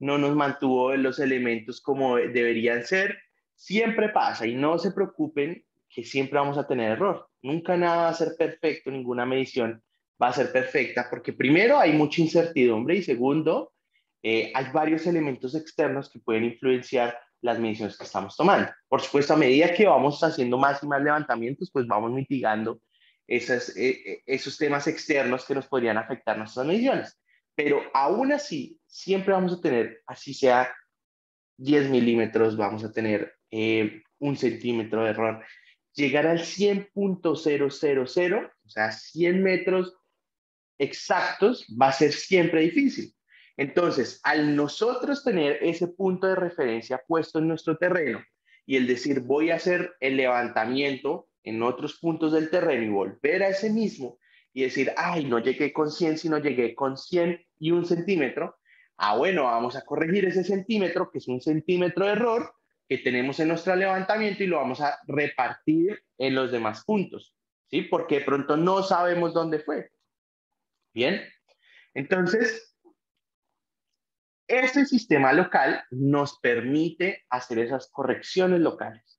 S1: nos mantuvo los elementos como deberían ser. Siempre pasa y no se preocupen que siempre vamos a tener error. Nunca nada va a ser perfecto, ninguna medición va a ser perfecta, porque primero hay mucha incertidumbre y segundo, hay varios elementos externos que pueden influenciar las mediciones que estamos tomando. Por supuesto, a medida que vamos haciendo más y más levantamientos, pues vamos mitigando esos temas externos que nos podrían afectar nuestras mediciones. Pero aún así, siempre vamos a tener, así sea 10 milímetros, vamos a tener 1 centímetro de error. Llegar al 100.000, o sea, 100 metros exactos, va a ser siempre difícil. Entonces, al nosotros tener ese punto de referencia puesto en nuestro terreno y el decir voy a hacer el levantamiento en otros puntos del terreno y volver a ese mismo y decir, ay, no llegué con 100, sino llegué con 101 centímetro, bueno, vamos a corregir ese centímetro, que es 1 centímetro de error que tenemos en nuestro levantamiento y lo vamos a repartir en los demás puntos, ¿sí? Porque de pronto no sabemos dónde fue. Bien, entonces, este sistema local nos permite hacer esas correcciones locales.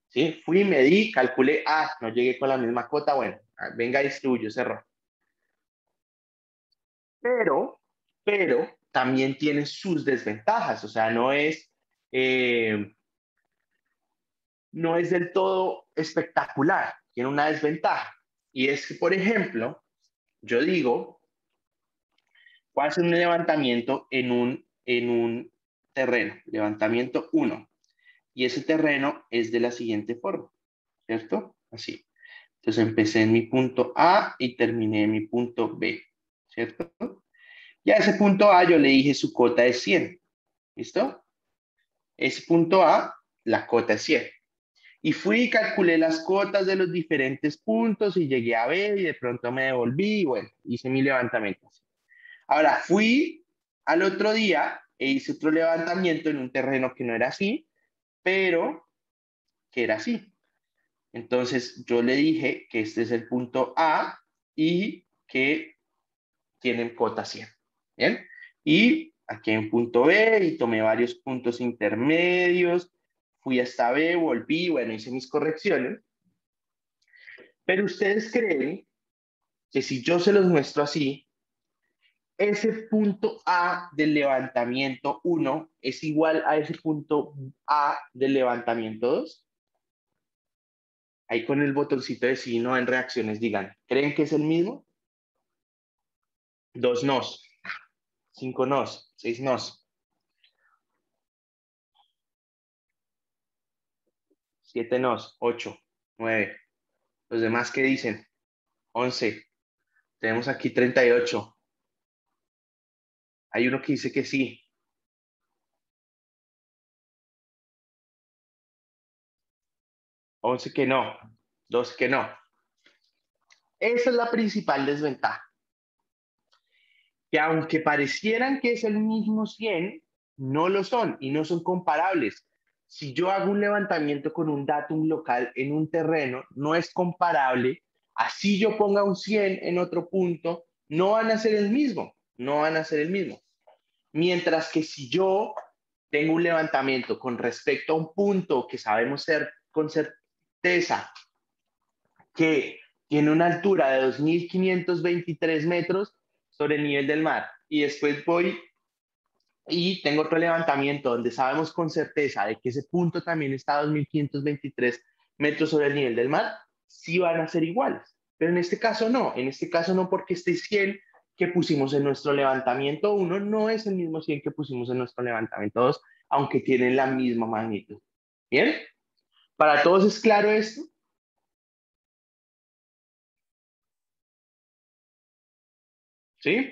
S1: ¿Sí? Fui, medí, calculé, no llegué con la misma cota, bueno, venga, distribuyo ese error. Pero también tiene sus desventajas, o sea, no es del todo espectacular, tiene una desventaja. Y es que, por ejemplo, yo digo, voy a hacer un levantamiento en un terreno, levantamiento 1, y ese terreno es de la siguiente forma, ¿cierto? Así. Entonces empecé en mi punto A y terminé en mi punto B, ¿cierto? Y a ese punto A yo le dije su cota es 100, ¿listo? Ese punto A, la cota es 100. Y fui y calculé las cotas de los diferentes puntos y llegué a B y de pronto me devolví y bueno, hice mi levantamiento. Ahora, fui al otro día e hice otro levantamiento en un terreno que no era así, pero que era así. Entonces, yo le dije que este es el punto A y que tienen cota 100. ¿Bien? Y aquí en punto B y tomé varios puntos intermedios, fui hasta B, volví, bueno, hice mis correcciones. Pero ustedes creen que si yo se los muestro así, ese punto A del levantamiento 1 es igual a ese punto A del levantamiento 2. Ahí con el botoncito de sí, no en reacciones, digan, ¿creen que es el mismo? 2 nos, 5 nos, 6 nos, 7 nos, 8, 9. Los demás, ¿qué dicen? 11. Tenemos aquí 38. Hay uno que dice que sí. 11 que no. 12 que no. Esa es la principal desventaja. Que aunque parecieran que es el mismo 100, no lo son y no son comparables. Si yo hago un levantamiento con un datum local en un terreno, no es comparable. Así yo ponga un 100 en otro punto, no van a ser el mismo, no van a ser el mismo. Mientras que si yo tengo un levantamiento con respecto a un punto que sabemos ser con certeza que tiene una altura de 2.523 metros sobre el nivel del mar, y después voy y tengo otro levantamiento donde sabemos con certeza de que ese punto también está a 2.523 metros sobre el nivel del mar, sí van a ser iguales. Pero en este caso no, porque este 100 que pusimos en nuestro levantamiento 1 no es el mismo 100 que pusimos en nuestro levantamiento 2, aunque tienen la misma magnitud. ¿Bien? ¿Para todos es claro esto? ¿Sí?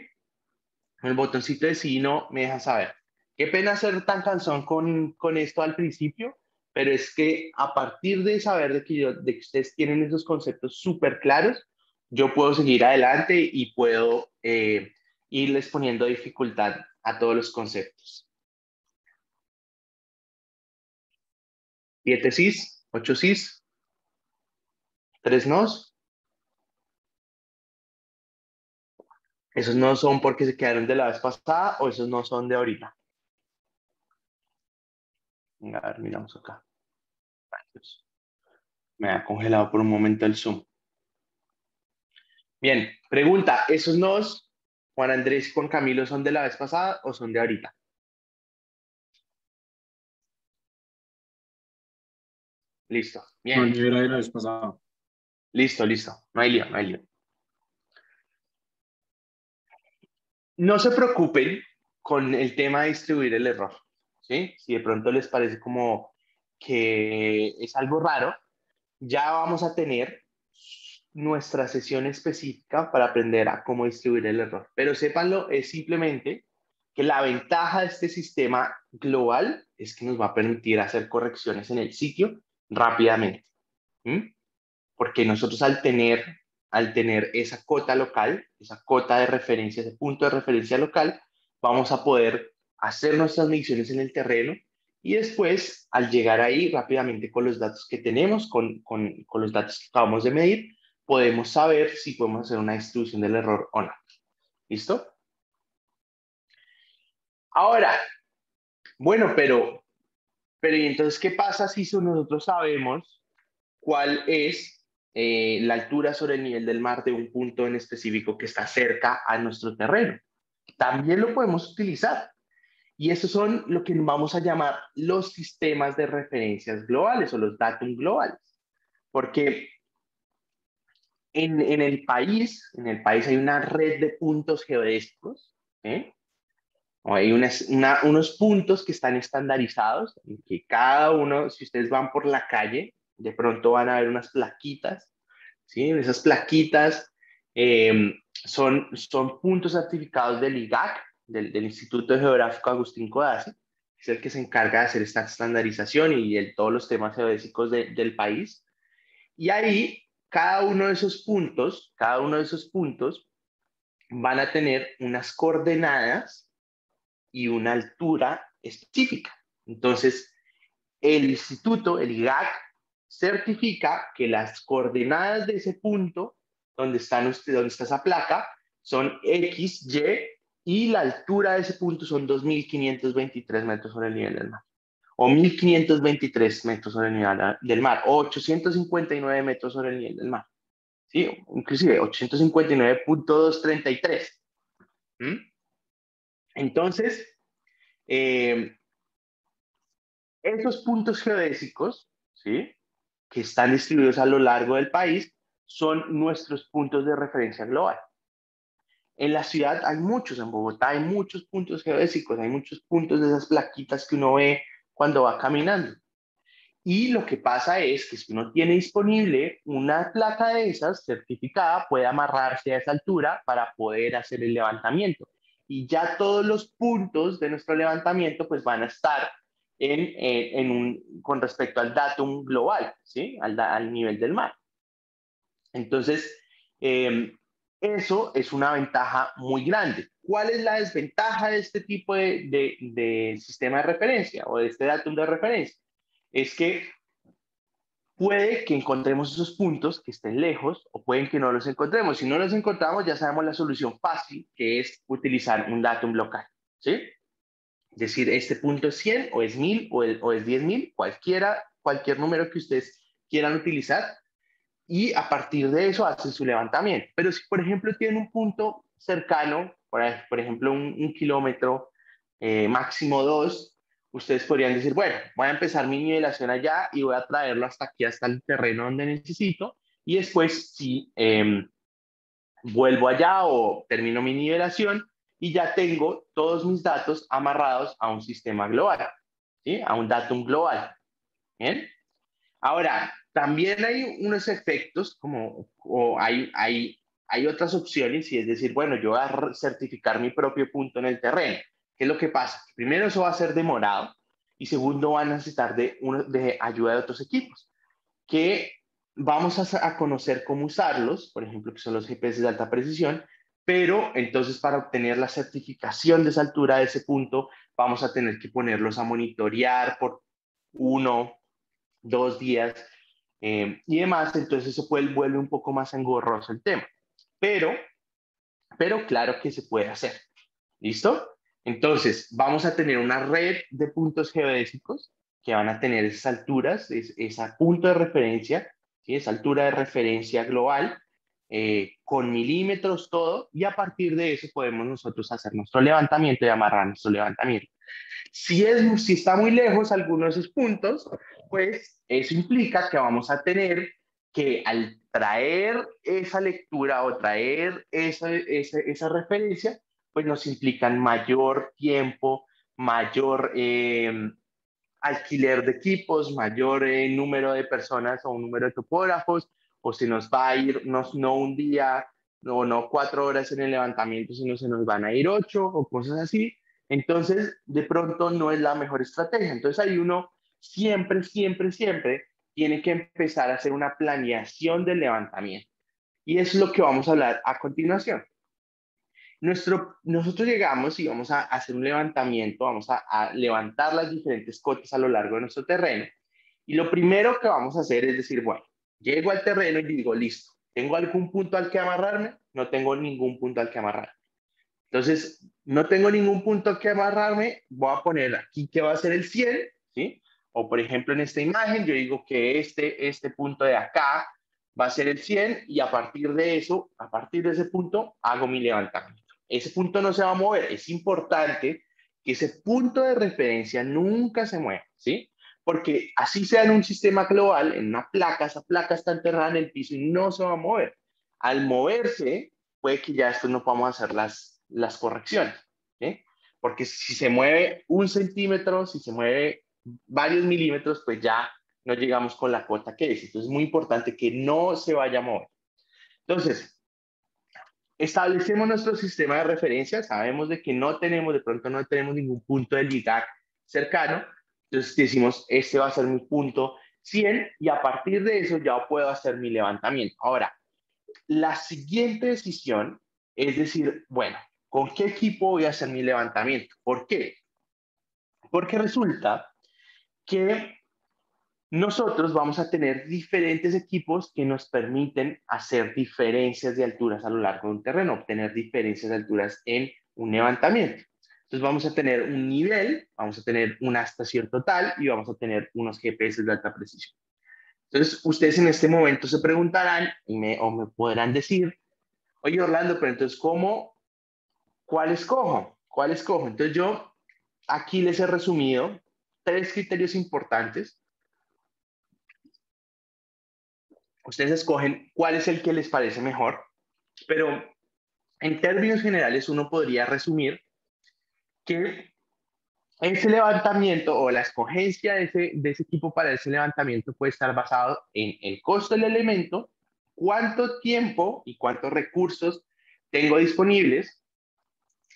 S1: El botoncito de sí no me deja saber. Qué pena ser tan cansón con esto al principio, pero es que a partir de saber de que ustedes tienen esos conceptos súper claros, yo puedo seguir adelante y puedo irles poniendo dificultad a todos los conceptos. 7 cis, 8 cis, 3 nos. Esos no son porque se quedaron de la vez pasada o esos no son de ahorita. A ver, miramos acá. Me ha congelado por un momento el Zoom. Bien, pregunta, ¿esos nodos, Juan Andrés y Juan Camilo, son de la vez pasada o son de ahorita? Listo,
S3: No,
S1: bien,
S3: yo era de la vez pasada.
S1: listo, no hay lío, no hay lío. No se preocupen con el tema de distribuir el error, ¿sí? Si de pronto les parece como que es algo raro, ya vamos a tener nuestra sesión específica para aprender a cómo distribuir el error. Pero sépanlo, es simplemente que la ventaja de este sistema global es que nos va a permitir hacer correcciones en el sitio rápidamente. ¿Mm? Porque nosotros al tener esa cota local, esa cota de referencia, ese punto de referencia local, vamos a poder hacer nuestras mediciones en el terreno y después, al llegar ahí rápidamente con los datos que tenemos, con los datos que acabamos de medir, podemos saber si podemos hacer una distribución del error o no. ¿Listo? Ahora, bueno, pero ¿y entonces qué pasa si nosotros sabemos cuál es la altura sobre el nivel del mar de un punto en específico que está cerca a nuestro terreno? También lo podemos utilizar. Y esos son lo que vamos a llamar los sistemas de referencias globales o los datum globales. Porque en el país hay una red de puntos geodésicos, ¿eh? O hay unos puntos que están estandarizados, en que cada uno, si ustedes van por la calle, de pronto van a ver unas plaquitas, ¿sí? Esas plaquitas son puntos certificados del IGAC, del Instituto Geográfico Agustín Codazzi, que es el que se encarga de hacer esta estandarización y de todos los temas geodésicos del país. Y ahí, cada uno de esos puntos van a tener unas coordenadas y una altura específica. Entonces, el instituto, el IGAC, certifica que las coordenadas de ese punto donde está esa placa son X, Y la altura de ese punto son 2.523 metros sobre el nivel del mar. O 1.523 metros sobre el nivel del mar. O 859 metros sobre el nivel del mar. ¿Sí? Inclusive 859.233. ¿Mm? Entonces, esos puntos geodésicos, ¿sí? Que están distribuidos a lo largo del país, son nuestros puntos de referencia global. En la ciudad hay muchos, en Bogotá hay muchos puntos geodésicos, hay muchos puntos de esas plaquitas que uno ve cuando va caminando. Y lo que pasa es que si uno tiene disponible una placa de esas certificada, puede amarrarse a esa altura para poder hacer el levantamiento. Y ya todos los puntos de nuestro levantamiento pues van a estar con respecto al datum global, ¿sí? Al nivel del mar. Entonces, eso es una ventaja muy grande. ¿Cuál es la desventaja de este tipo de sistema de referencia o de este datum de referencia? Es que puede que encontremos esos puntos que estén lejos o pueden que no los encontremos. Si no los encontramos, ya sabemos la solución fácil, que es utilizar un datum local, ¿sí? Es decir, este punto es 100 o es 1000 o es 10.000, cualquier número que ustedes quieran utilizar, y a partir de eso hacen su levantamiento. Pero si, por ejemplo, tienen un punto cercano, por ejemplo, un kilómetro, máximo 2, ustedes podrían decir, bueno, voy a empezar mi nivelación allá y voy a traerlo hasta aquí, hasta el terreno donde necesito, y después si vuelvo allá o termino mi nivelación y ya tengo todos mis datos amarrados a un sistema global, ¿sí? A un datum global. ¿Bien? Ahora, también hay unos efectos o hay otras opciones, y es decir, bueno, yo voy a certificar mi propio punto en el terreno. ¿Qué es lo que pasa? Primero, eso va a ser demorado, y segundo, van a necesitar de ayuda de otros equipos, que vamos a conocer cómo usarlos, por ejemplo, que son los GPS de alta precisión, pero entonces para obtener la certificación de esa altura, de ese punto, vamos a tener que ponerlos a monitorear por 1, 2 días y demás, entonces eso vuelve un poco más engorroso el tema. Pero claro que se puede hacer. ¿Listo? Entonces, vamos a tener una red de puntos geodésicos que van a tener esas alturas, ese punto de referencia, ¿sí? Esa altura de referencia global, con milímetros, todo, y a partir de eso podemos nosotros hacer nuestro levantamiento y amarrar nuestro levantamiento. Si está muy lejos alguno de esos puntos, pues eso implica que vamos a tener que al traer esa lectura o traer esa referencia, pues nos implican mayor tiempo, mayor alquiler de equipos, mayor número de personas o un número de topógrafos, o se nos va a ir no un día, no 4 horas en el levantamiento, sino se nos van a ir 8 o cosas así. Entonces, de pronto no es la mejor estrategia. Entonces, ahí uno siempre tiene que empezar a hacer una planeación del levantamiento. Y es lo que vamos a hablar a continuación. Nosotros llegamos y vamos a hacer un levantamiento, vamos a levantar las diferentes cotas a lo largo de nuestro terreno. Y lo primero que vamos a hacer es decir, bueno, llego al terreno y digo, listo, ¿tengo algún punto al que amarrarme? No tengo ningún punto al que amarrarme. Entonces, no tengo ningún punto al que amarrarme, voy a poner aquí que va a ser el 100, ¿sí? O por ejemplo en esta imagen yo digo que este punto de acá va a ser el 100 y a partir de eso, a partir de ese punto, hago mi levantamiento. Ese punto no se va a mover. Es importante que ese punto de referencia nunca se mueva, ¿sí? Porque así sea en un sistema global, en una placa, esa placa está enterrada en el piso y no se va a mover. Al moverse, puede que ya después no podamos hacer las correcciones, ¿sí? Porque si se mueve 1 centímetro, si se mueve varios milímetros, pues ya no llegamos con la cota que es. Entonces es muy importante que no se vaya a mover. Entonces, establecemos nuestro sistema de referencia, sabemos de que de pronto no tenemos ningún punto de LIDAC cercano, entonces decimos, este va a ser mi punto 100 y a partir de eso ya puedo hacer mi levantamiento. Ahora, la siguiente decisión es decir, bueno, ¿con qué equipo voy a hacer mi levantamiento? ¿Por qué? Porque resulta que nosotros vamos a tener diferentes equipos que nos permiten hacer diferencias de alturas a lo largo de un terreno, obtener diferencias de alturas en un levantamiento. Entonces vamos a tener un nivel, vamos a tener una estación total y vamos a tener unos GPS de alta precisión. Entonces ustedes en este momento se preguntarán o me podrán decir, oye Orlando, pero entonces ¿cuál escojo? ¿Cuál escojo? Entonces yo aquí les he resumido 3 criterios importantes. Ustedes escogen cuál es el que les parece mejor, pero en términos generales uno podría resumir que ese levantamiento o la escogencia de ese equipo para ese levantamiento puede estar basado en el costo del elemento, cuánto tiempo y cuántos recursos tengo disponibles,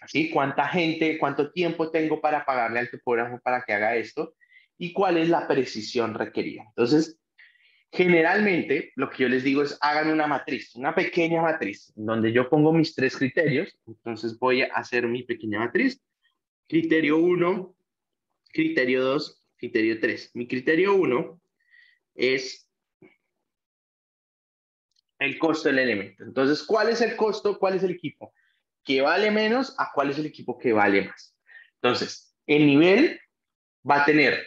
S1: ¿sí? Cuánta gente, cuánto tiempo tengo para pagarle al topógrafo para que haga esto y cuál es la precisión requerida. Entonces, generalmente, lo que yo les digo es hagan una matriz, una pequeña matriz, donde yo pongo mis 3 criterios. Entonces voy a hacer mi pequeña matriz. Criterio 1, criterio 2, criterio 3. Mi criterio 1 es el costo del elemento. Entonces, ¿cuál es el costo? ¿Cuál es el equipo que vale menos a cuál es el equipo que vale más? Entonces, el nivel va a tener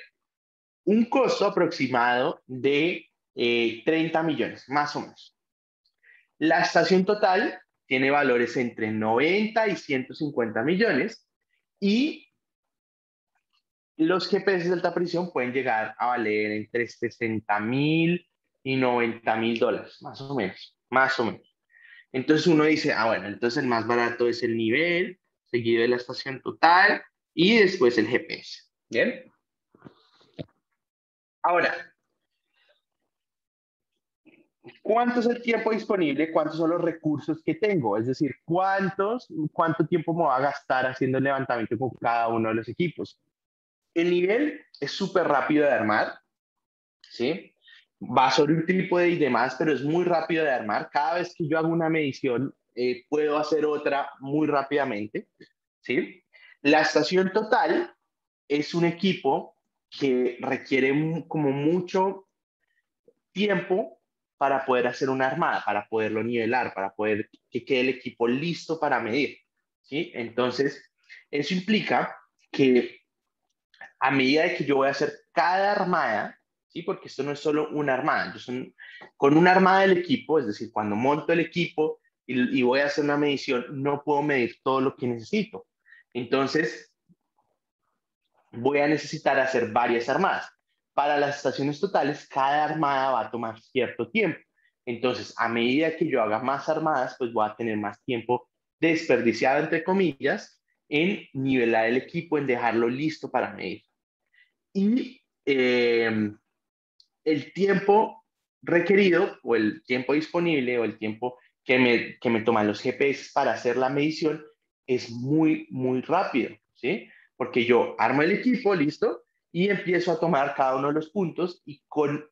S1: un costo aproximado de 30 millones, más o menos. La estación total tiene valores entre 90 y 150 millones y los GPS de alta precisión pueden llegar a valer entre 60.000 y 90.000 dólares, más o menos, más o menos. Entonces uno dice, bueno, entonces el más barato es el nivel, seguido de la estación total y después el GPS. ¿Bien? Ahora, ¿cuánto es el tiempo disponible? ¿Cuántos son los recursos que tengo? Es decir, ¿cuánto tiempo me va a gastar haciendo el levantamiento con cada uno de los equipos? El nivel es súper rápido de armar, ¿sí? Va sobre un trípode y demás, pero es muy rápido de armar. Cada vez que yo hago una medición, puedo hacer otra muy rápidamente, ¿sí? La estación total es un equipo que requiere como mucho tiempo para poder hacer una armada, para poderlo nivelar, para poder que quede el equipo listo para medir, ¿sí? Entonces, eso implica que a medida de que yo voy a hacer cada armada, ¿sí? Porque esto no es solo una armada. Con una armada del equipo, es decir, cuando monto el equipo y voy a hacer una medición, no puedo medir todo lo que necesito. Entonces, voy a necesitar hacer varias armadas. Para las estaciones totales, cada armada va a tomar cierto tiempo. Entonces, a medida que yo haga más armadas, pues voy a tener más tiempo desperdiciado, entre comillas, en nivelar el equipo, en dejarlo listo para medir. Y el tiempo requerido, o el tiempo disponible, o el tiempo que me toman los GPS para hacer la medición, es muy, muy rápido, ¿sí? Porque yo armo el equipo, listo, y empiezo a tomar cada uno de los puntos y con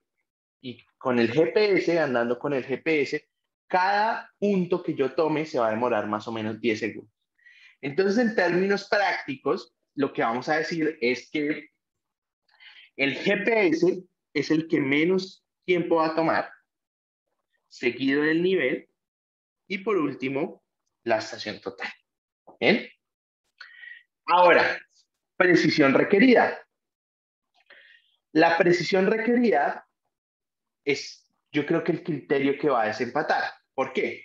S1: el GPS, andando con el GPS, cada punto que yo tome se va a demorar más o menos 10 segundos. Entonces, en términos prácticos, lo que vamos a decir es que el GPS es el que menos tiempo va a tomar, seguido del nivel, y por último, la estación total. ¿Bien? Ahora, precisión requerida. La precisión requerida es, yo creo que el criterio que va a desempatar. ¿Por qué?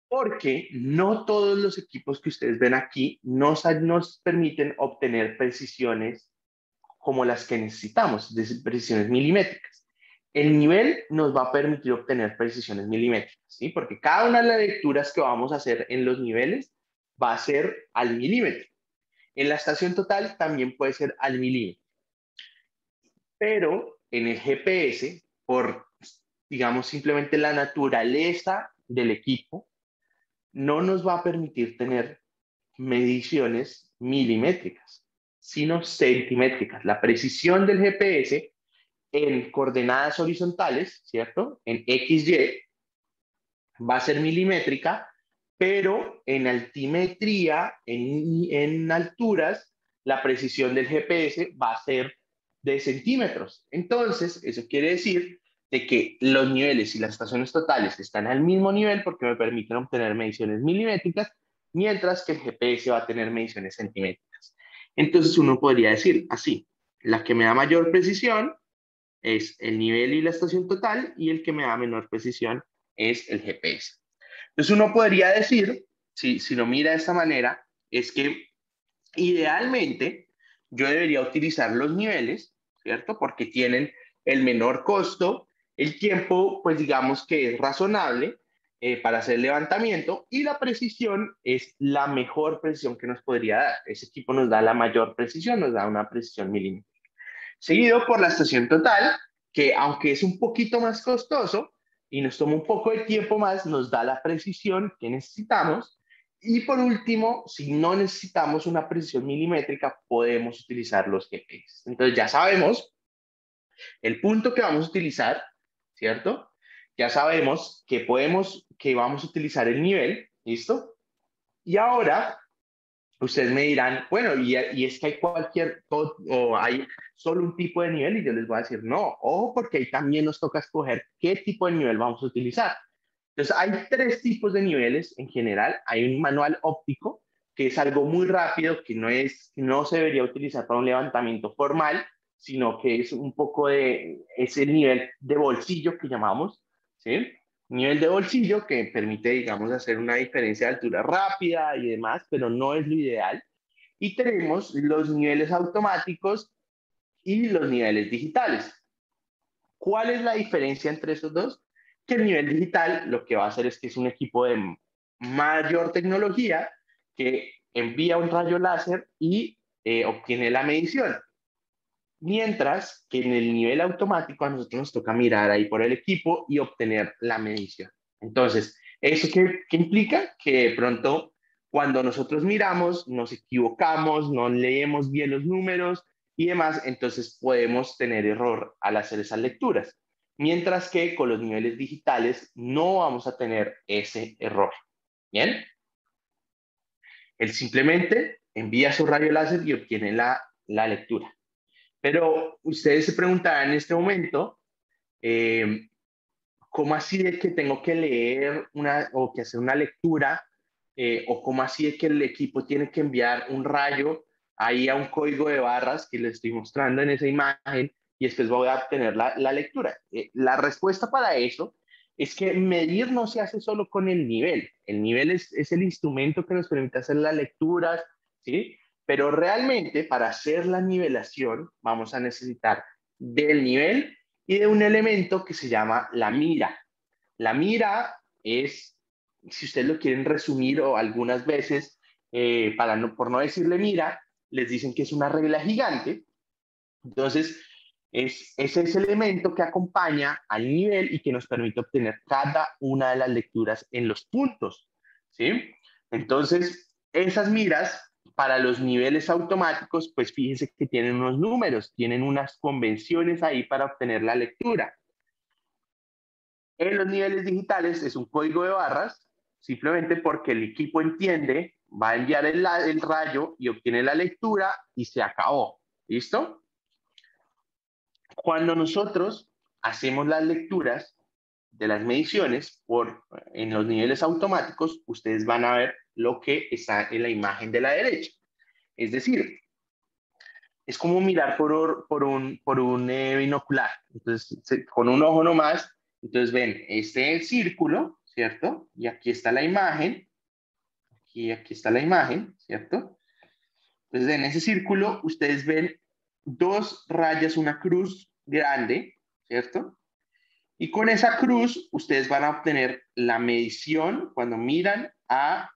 S1: Porque no todos los equipos que ustedes ven aquí nos permiten obtener precisiones como las que necesitamos, de precisiones milimétricas. El nivel nos va a permitir obtener precisiones milimétricas, ¿sí? Porque cada una de las lecturas que vamos a hacer en los niveles va a ser al milímetro. En la estación total también puede ser al milímetro. Pero en el GPS, por, digamos, simplemente la naturaleza del equipo, no nos va a permitir tener mediciones milimétricas, sino centimétricas. La precisión del GPS en coordenadas horizontales, ¿cierto? En XY, va a ser milimétrica, pero en altimetría, en alturas, la precisión del GPS va a ser de centímetros. Entonces, eso quiere decir de que los niveles y las estaciones totales están al mismo nivel porque me permiten obtener mediciones milimétricas, mientras que el GPS va a tener mediciones centimétricas. Entonces, uno podría decir así, la que me da mayor precisión es el nivel y la estación total, y el que me da menor precisión es el GPS. Entonces uno podría decir, si lo mira de esta manera, es que idealmente yo debería utilizar los niveles, ¿cierto? Porque tienen el menor costo, el tiempo, pues digamos que es razonable para hacer el levantamiento, y la precisión es la mejor precisión que nos podría dar. Ese equipo nos da la mayor precisión, nos da una precisión milímetro. Seguido por la estación total, que aunque es un poquito más costoso y nos toma un poco de tiempo más, nos da la precisión que necesitamos. Y por último, si no necesitamos una precisión milimétrica, podemos utilizar los GPS. Entonces ya sabemos el punto que vamos a utilizar, ¿cierto? Ya sabemos que vamos a utilizar el nivel, ¿listo? Y ahora ustedes me dirán, bueno, y es que hay o hay solo un tipo de nivel, y yo les voy a decir, no, ojo, porque ahí también nos toca escoger qué tipo de nivel vamos a utilizar. Entonces, hay 3 tipos de niveles en general. Hay un manual óptico, que es algo muy rápido, que no se debería utilizar para un levantamiento formal, sino que es un poco es el nivel de bolsillo que llamamos, ¿sí? Nivel de bolsillo que permite, digamos, hacer una diferencia de altura rápida y demás, pero no es lo ideal. Y tenemos los niveles automáticos y los niveles digitales. ¿Cuál es la diferencia entre esos dos? Que el nivel digital lo que va a hacer es que es un equipo de mayor tecnología que envía un rayo láser y obtiene la medición. Mientras que en el nivel automático a nosotros nos toca mirar ahí por el equipo y obtener la medición. Entonces, ¿eso qué implica? Que de pronto cuando nosotros miramos nos equivocamos, no leemos bien los números y demás, entonces podemos tener error al hacer esas lecturas. Mientras que con los niveles digitales no vamos a tener ese error. ¿Bien? Él simplemente envía su rayo láser y obtiene la lectura. Pero ustedes se preguntarán en este momento, ¿cómo así de que tengo que leer o que hacer una lectura? ¿O cómo así de que el equipo tiene que enviar un rayo ahí a un código de barras que les estoy mostrando en esa imagen y después voy a obtener la lectura. La respuesta para eso es que medir no se hace solo con el nivel. El nivel es el instrumento que nos permite hacer las lecturas, ¿sí? Pero realmente para hacer la nivelación vamos a necesitar del nivel y de un elemento que se llama la mira. La mira es, si ustedes lo quieren resumir o algunas veces, por no decirle mira, les dicen que es una regla gigante. Entonces, es ese elemento que acompaña al nivel y que nos permite obtener cada una de las lecturas en los puntos, ¿sí? Entonces, esas miras para los niveles automáticos, pues fíjense que tienen unos números, tienen unas convenciones ahí para obtener la lectura. En los niveles digitales es un código de barras, simplemente porque el equipo entiende, va a enviar el rayo y obtiene la lectura y se acabó. ¿Listo? Cuando nosotros hacemos las lecturas de las mediciones en los niveles automáticos, ustedes van a ver lo que está en la imagen de la derecha. Es decir, es como mirar por un binocular. Entonces, con un ojo nomás, entonces ven este círculo, ¿cierto? Y aquí está la imagen. Aquí está la imagen, ¿cierto? Entonces, en ese círculo, ustedes ven dos rayas, una cruz grande, ¿cierto? Y con esa cruz, ustedes van a obtener la medición cuando miran a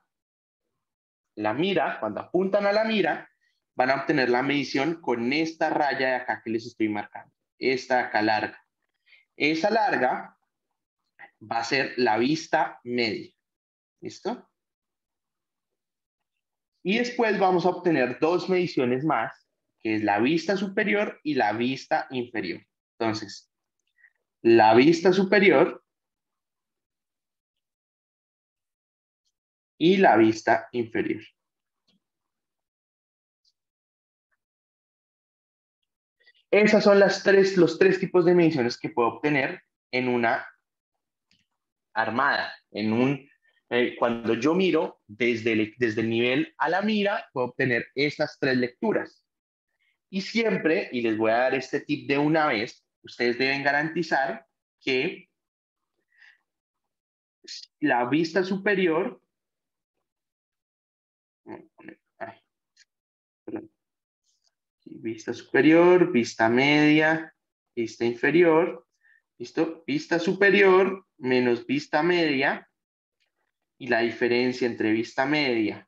S1: la mira, cuando apuntan a la mira, van a obtener la medición con esta raya de acá que les estoy marcando. Esta de acá larga. Esa larga va a ser la vista media. ¿Listo? Y después vamos a obtener dos mediciones más, que es la vista superior y la vista inferior. Entonces, la vista superior y la vista inferior. Esas son los tres tipos de mediciones que puedo obtener en una armada. Cuando yo miro desde el nivel a la mira, puedo obtener estas tres lecturas. Y siempre, y les voy a dar este tip de una vez, ustedes deben garantizar que la vista superior, vista superior, vista media, vista inferior, ¿listo? Vista superior menos vista media, y la diferencia entre vista media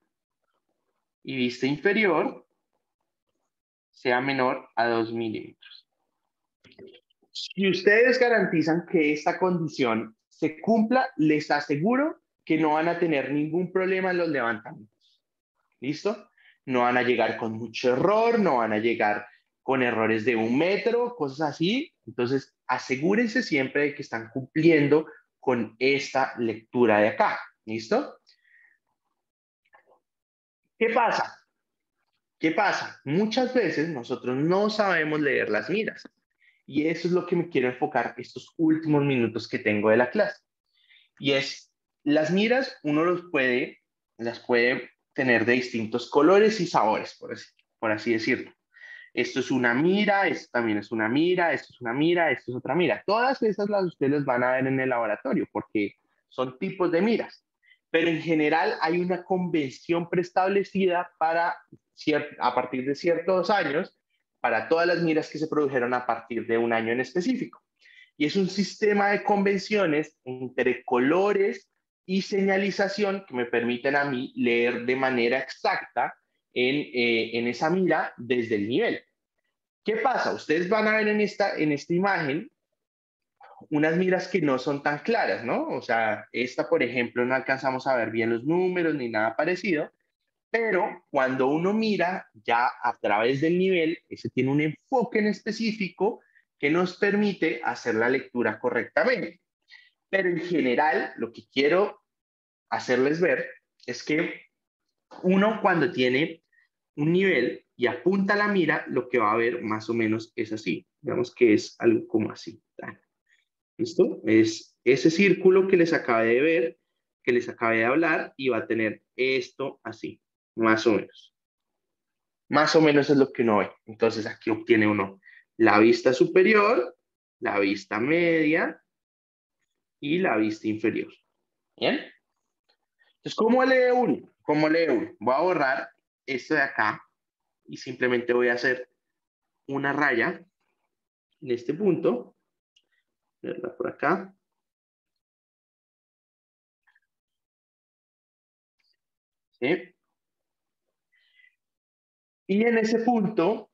S1: y vista inferior sea menor a 2 milímetros. Si ustedes garantizan que esta condición se cumpla, les aseguro que no van a tener ningún problema en los levantamientos. ¿Listo? No van a llegar con mucho error, no van a llegar con errores de 1 metro, cosas así. Entonces, asegúrense siempre de que están cumpliendo con esta lectura de acá. ¿Listo? ¿Qué pasa? ¿Qué pasa? Muchas veces nosotros no sabemos leer las miras. Y eso es lo que me quiero enfocar estos últimos minutos que tengo de la clase. Y es, las miras uno las puede tener de distintos colores y sabores, por así decirlo. Esto es una mira, esto también es una mira, esto es una mira, esto es otra mira. Todas esas las ustedes van a ver en el laboratorio porque son tipos de miras. Pero en general hay una convención preestablecida a partir de ciertos años para todas las miras que se produjeron a partir de un año en específico. Y es un sistema de convenciones entre colores y señalización que me permiten a mí leer de manera exacta en esa mira desde el nivel. ¿Qué pasa? Ustedes van a ver en esta imagen unas miras que no son tan claras, ¿no? O sea, esta, por ejemplo, no alcanzamos a ver bien los números ni nada parecido, pero cuando uno mira ya a través del nivel, ese tiene un enfoque en específico que nos permite hacer la lectura correctamente. Pero en general, lo que quiero hacerles ver es que uno cuando tiene un nivel y apunta la mira, lo que va a ver más o menos es así. Digamos que es algo como así. ¿Listo? Es ese círculo que les acabé de ver, que les acabé de hablar, y va a tener esto así, más o menos. Más o menos es lo que uno ve. Entonces aquí obtiene uno la vista superior, la vista media y la vista inferior. ¿Bien? Entonces, ¿cómo lee uno? ¿Cómo lee uno? Voy a borrar esto de acá y simplemente voy a hacer una raya en este punto. Verla por acá. ¿Sí? Y en ese punto,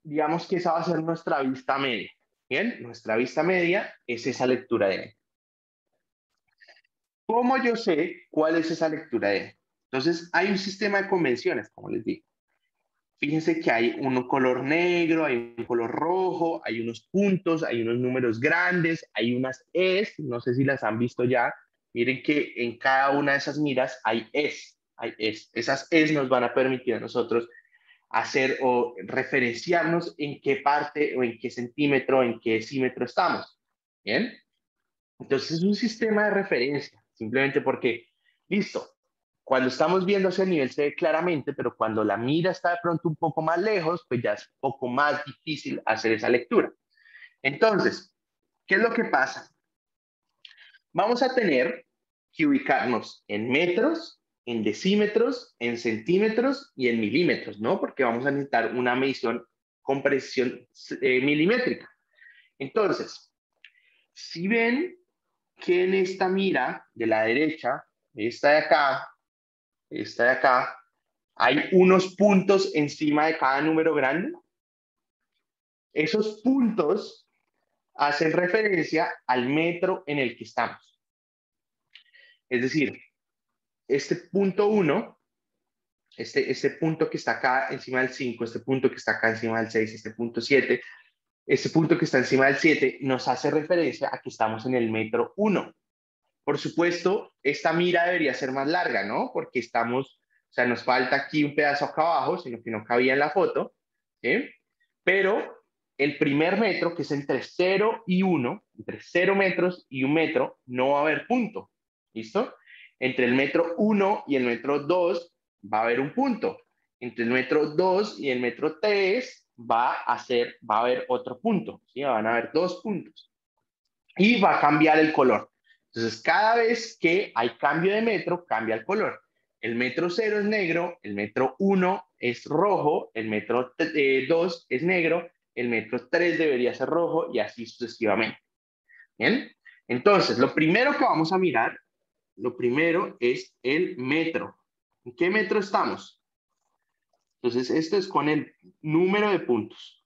S1: digamos que esa va a ser nuestra vista media. Bien, nuestra vista media es esa lectura de E. ¿Cómo yo sé cuál es esa lectura de E? Entonces, hay un sistema de convenciones, como les digo. Fíjense que hay un color negro, hay un color rojo, hay unos puntos, hay unos números grandes, hay unas Es, no sé si las han visto ya. Miren que en cada una de esas miras hay Es, hay Es. Esas Es nos van a permitir a nosotros hacer o referenciarnos en qué parte o en qué centímetro, en qué decímetro estamos. ¿Bien? Entonces es un sistema de referencia, simplemente porque, listo, cuando estamos viendo hacia el nivel se ve claramente, pero cuando la mira está de pronto un poco más lejos, pues ya es un poco más difícil hacer esa lectura. Entonces, ¿qué es lo que pasa? Vamos a tener que ubicarnos en metros, en decímetros, en centímetros y en milímetros, ¿no? Porque vamos a necesitar una medición con precisión milimétrica. Entonces, si ven que en esta mira de la derecha, esta de acá, hay unos puntos encima de cada número grande. Esos puntos hacen referencia al metro en el que estamos. Es decir, este punto 1, este punto que está acá encima del 5, este punto que está acá encima del 6, este punto 7, este punto que está encima del 7, nos hace referencia a que estamos en el metro 1. Por supuesto, esta mira debería ser más larga, ¿no? Porque estamos, o sea, nos falta aquí un pedazo acá abajo, sino que no cabía en la foto, ¿sí? Pero el primer metro, que es entre 0 y 1, entre 0 metros y 1 metro, no va a haber punto, ¿listo? Entre el metro 1 y el metro 2 va a haber un punto. Entre el metro 2 y el metro 3 va a haber otro punto, ¿sí? Van a haber 2 puntos. Y va a cambiar el color. Entonces, cada vez que hay cambio de metro, cambia el color. El metro 0 es negro, el metro 1 es rojo, el metro 2 es negro, el metro 3 debería ser rojo y así sucesivamente. ¿Bien? Entonces, lo primero que vamos a mirar, lo primero es el metro. ¿En qué metro estamos? Entonces, esto es con el número de puntos.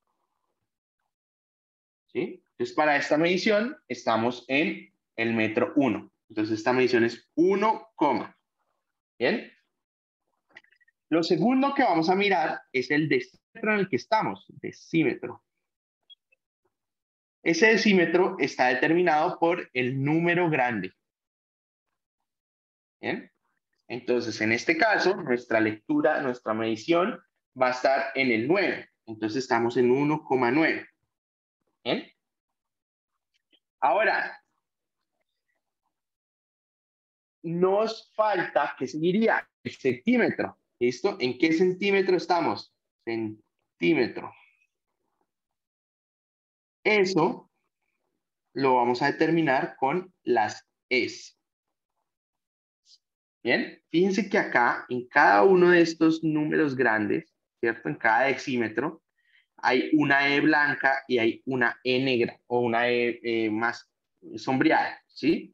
S1: ¿Sí? Entonces, para esta medición estamos en el metro 1. Entonces, esta medición es 1, ¿bien? Lo segundo que vamos a mirar es el decímetro en el que estamos, decímetro. Ese decímetro está determinado por el número grande. ¿Bien? Entonces, en este caso, nuestra lectura, nuestra medición va a estar en el 9. Entonces, estamos en 1,9. ¿Bien? Ahora, nos falta, ¿qué seguiría? El centímetro. ¿Listo? ¿En qué centímetro estamos? Centímetro. Eso lo vamos a determinar con las Es. Bien, fíjense que acá, en cada uno de estos números grandes, ¿cierto? En cada decímetro, hay una E blanca y hay una E negra, o una E más sombreada, ¿sí?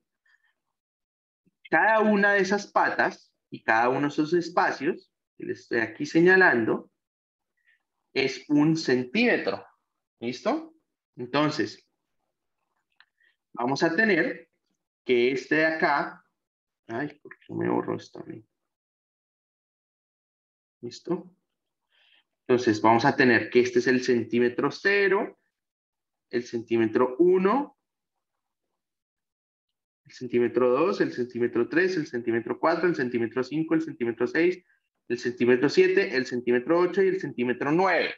S1: Cada una de esas patas y cada uno de esos espacios que les estoy aquí señalando es un centímetro. ¿Listo? Entonces, vamos a tener que este de acá, ay, ¿por qué me borró esto a mí? ¿Listo? Entonces, vamos a tener que este es el centímetro 0, el centímetro 1, el centímetro 2, el centímetro 3, el centímetro 4, el centímetro 5, el centímetro 6, el centímetro 7, el centímetro 8 y el centímetro 9.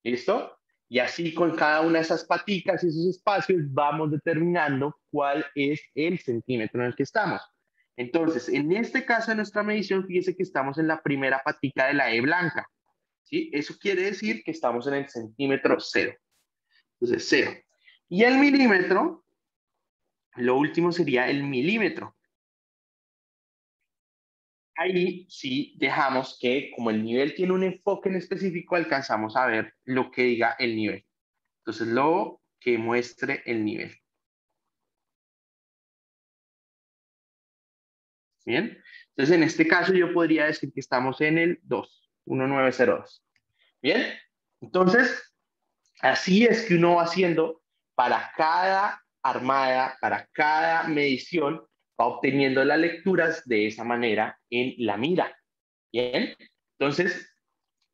S1: ¿Listo? Y así con cada una de esas paticas y esos espacios vamos determinando cuál es el centímetro en el que estamos. Entonces, en este caso de nuestra medición, fíjese que estamos en la primera patica de la E blanca, ¿sí? Eso quiere decir que estamos en el centímetro cero. Entonces, cero. Y el milímetro, lo último sería el milímetro. Ahí sí dejamos que, como el nivel tiene un enfoque en específico, alcanzamos a ver lo que diga el nivel. Entonces, lo que muestre el nivel. Bien. Entonces, en este caso yo podría decir que estamos en el 1902. Bien. Entonces, así es que uno va haciendo para cada armada, para cada medición, va obteniendo las lecturas de esa manera en la mira. Bien. Entonces,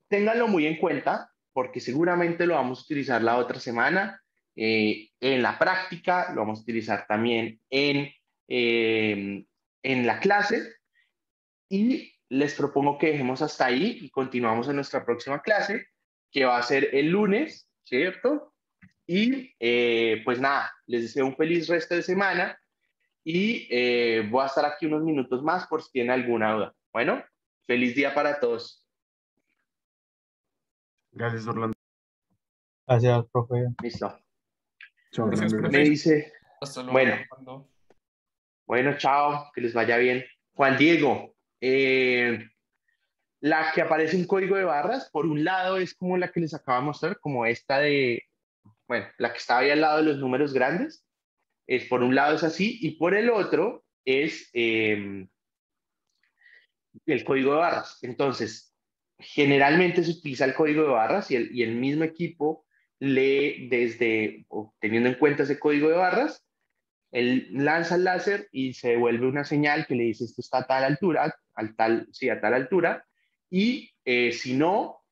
S1: ténganlo muy en cuenta porque seguramente lo vamos a utilizar la otra semana en la práctica, lo vamos a utilizar también en la clase y les propongo que dejemos hasta ahí y continuamos en nuestra próxima clase, que va a ser el lunes, ¿cierto? Y pues nada, les deseo un feliz resto de semana y voy a estar aquí unos minutos más por si tienen alguna duda. Bueno, feliz día para todos.
S7: Gracias, Orlando.
S5: Gracias, profe.
S1: Listo.
S3: Chao,
S2: Gracias,
S3: Orlando.
S1: Me
S2: profe.
S1: dice,
S2: Hasta luego.
S1: bueno,
S2: Armando.
S1: bueno, chao, que les vaya bien. Juan Diego, la que aparece en código de barras, por un lado es como la que les acabo de mostrar, como esta de, bueno, la que estaba ahí al lado de los números grandes, es por un lado es así, y por el otro es el código de barras. Entonces, generalmente se utiliza el código de barras y el mismo equipo lee desde, teniendo en cuenta ese código de barras, él lanza el láser y se devuelve una señal que le dice esto está a tal altura, sí, a tal altura, y si no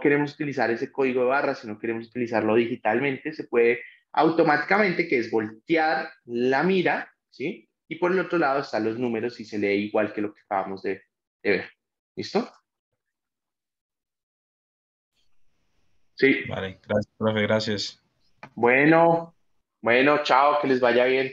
S1: queremos utilizar ese código de barras, si no queremos utilizarlo digitalmente, se puede automáticamente, que es voltear la mira, ¿sí? Y por el otro lado están los números y se lee igual que lo que acabamos de ver. ¿Listo? Sí.
S8: Vale, gracias, profe, gracias.
S1: Bueno, bueno, chao, que les vaya bien.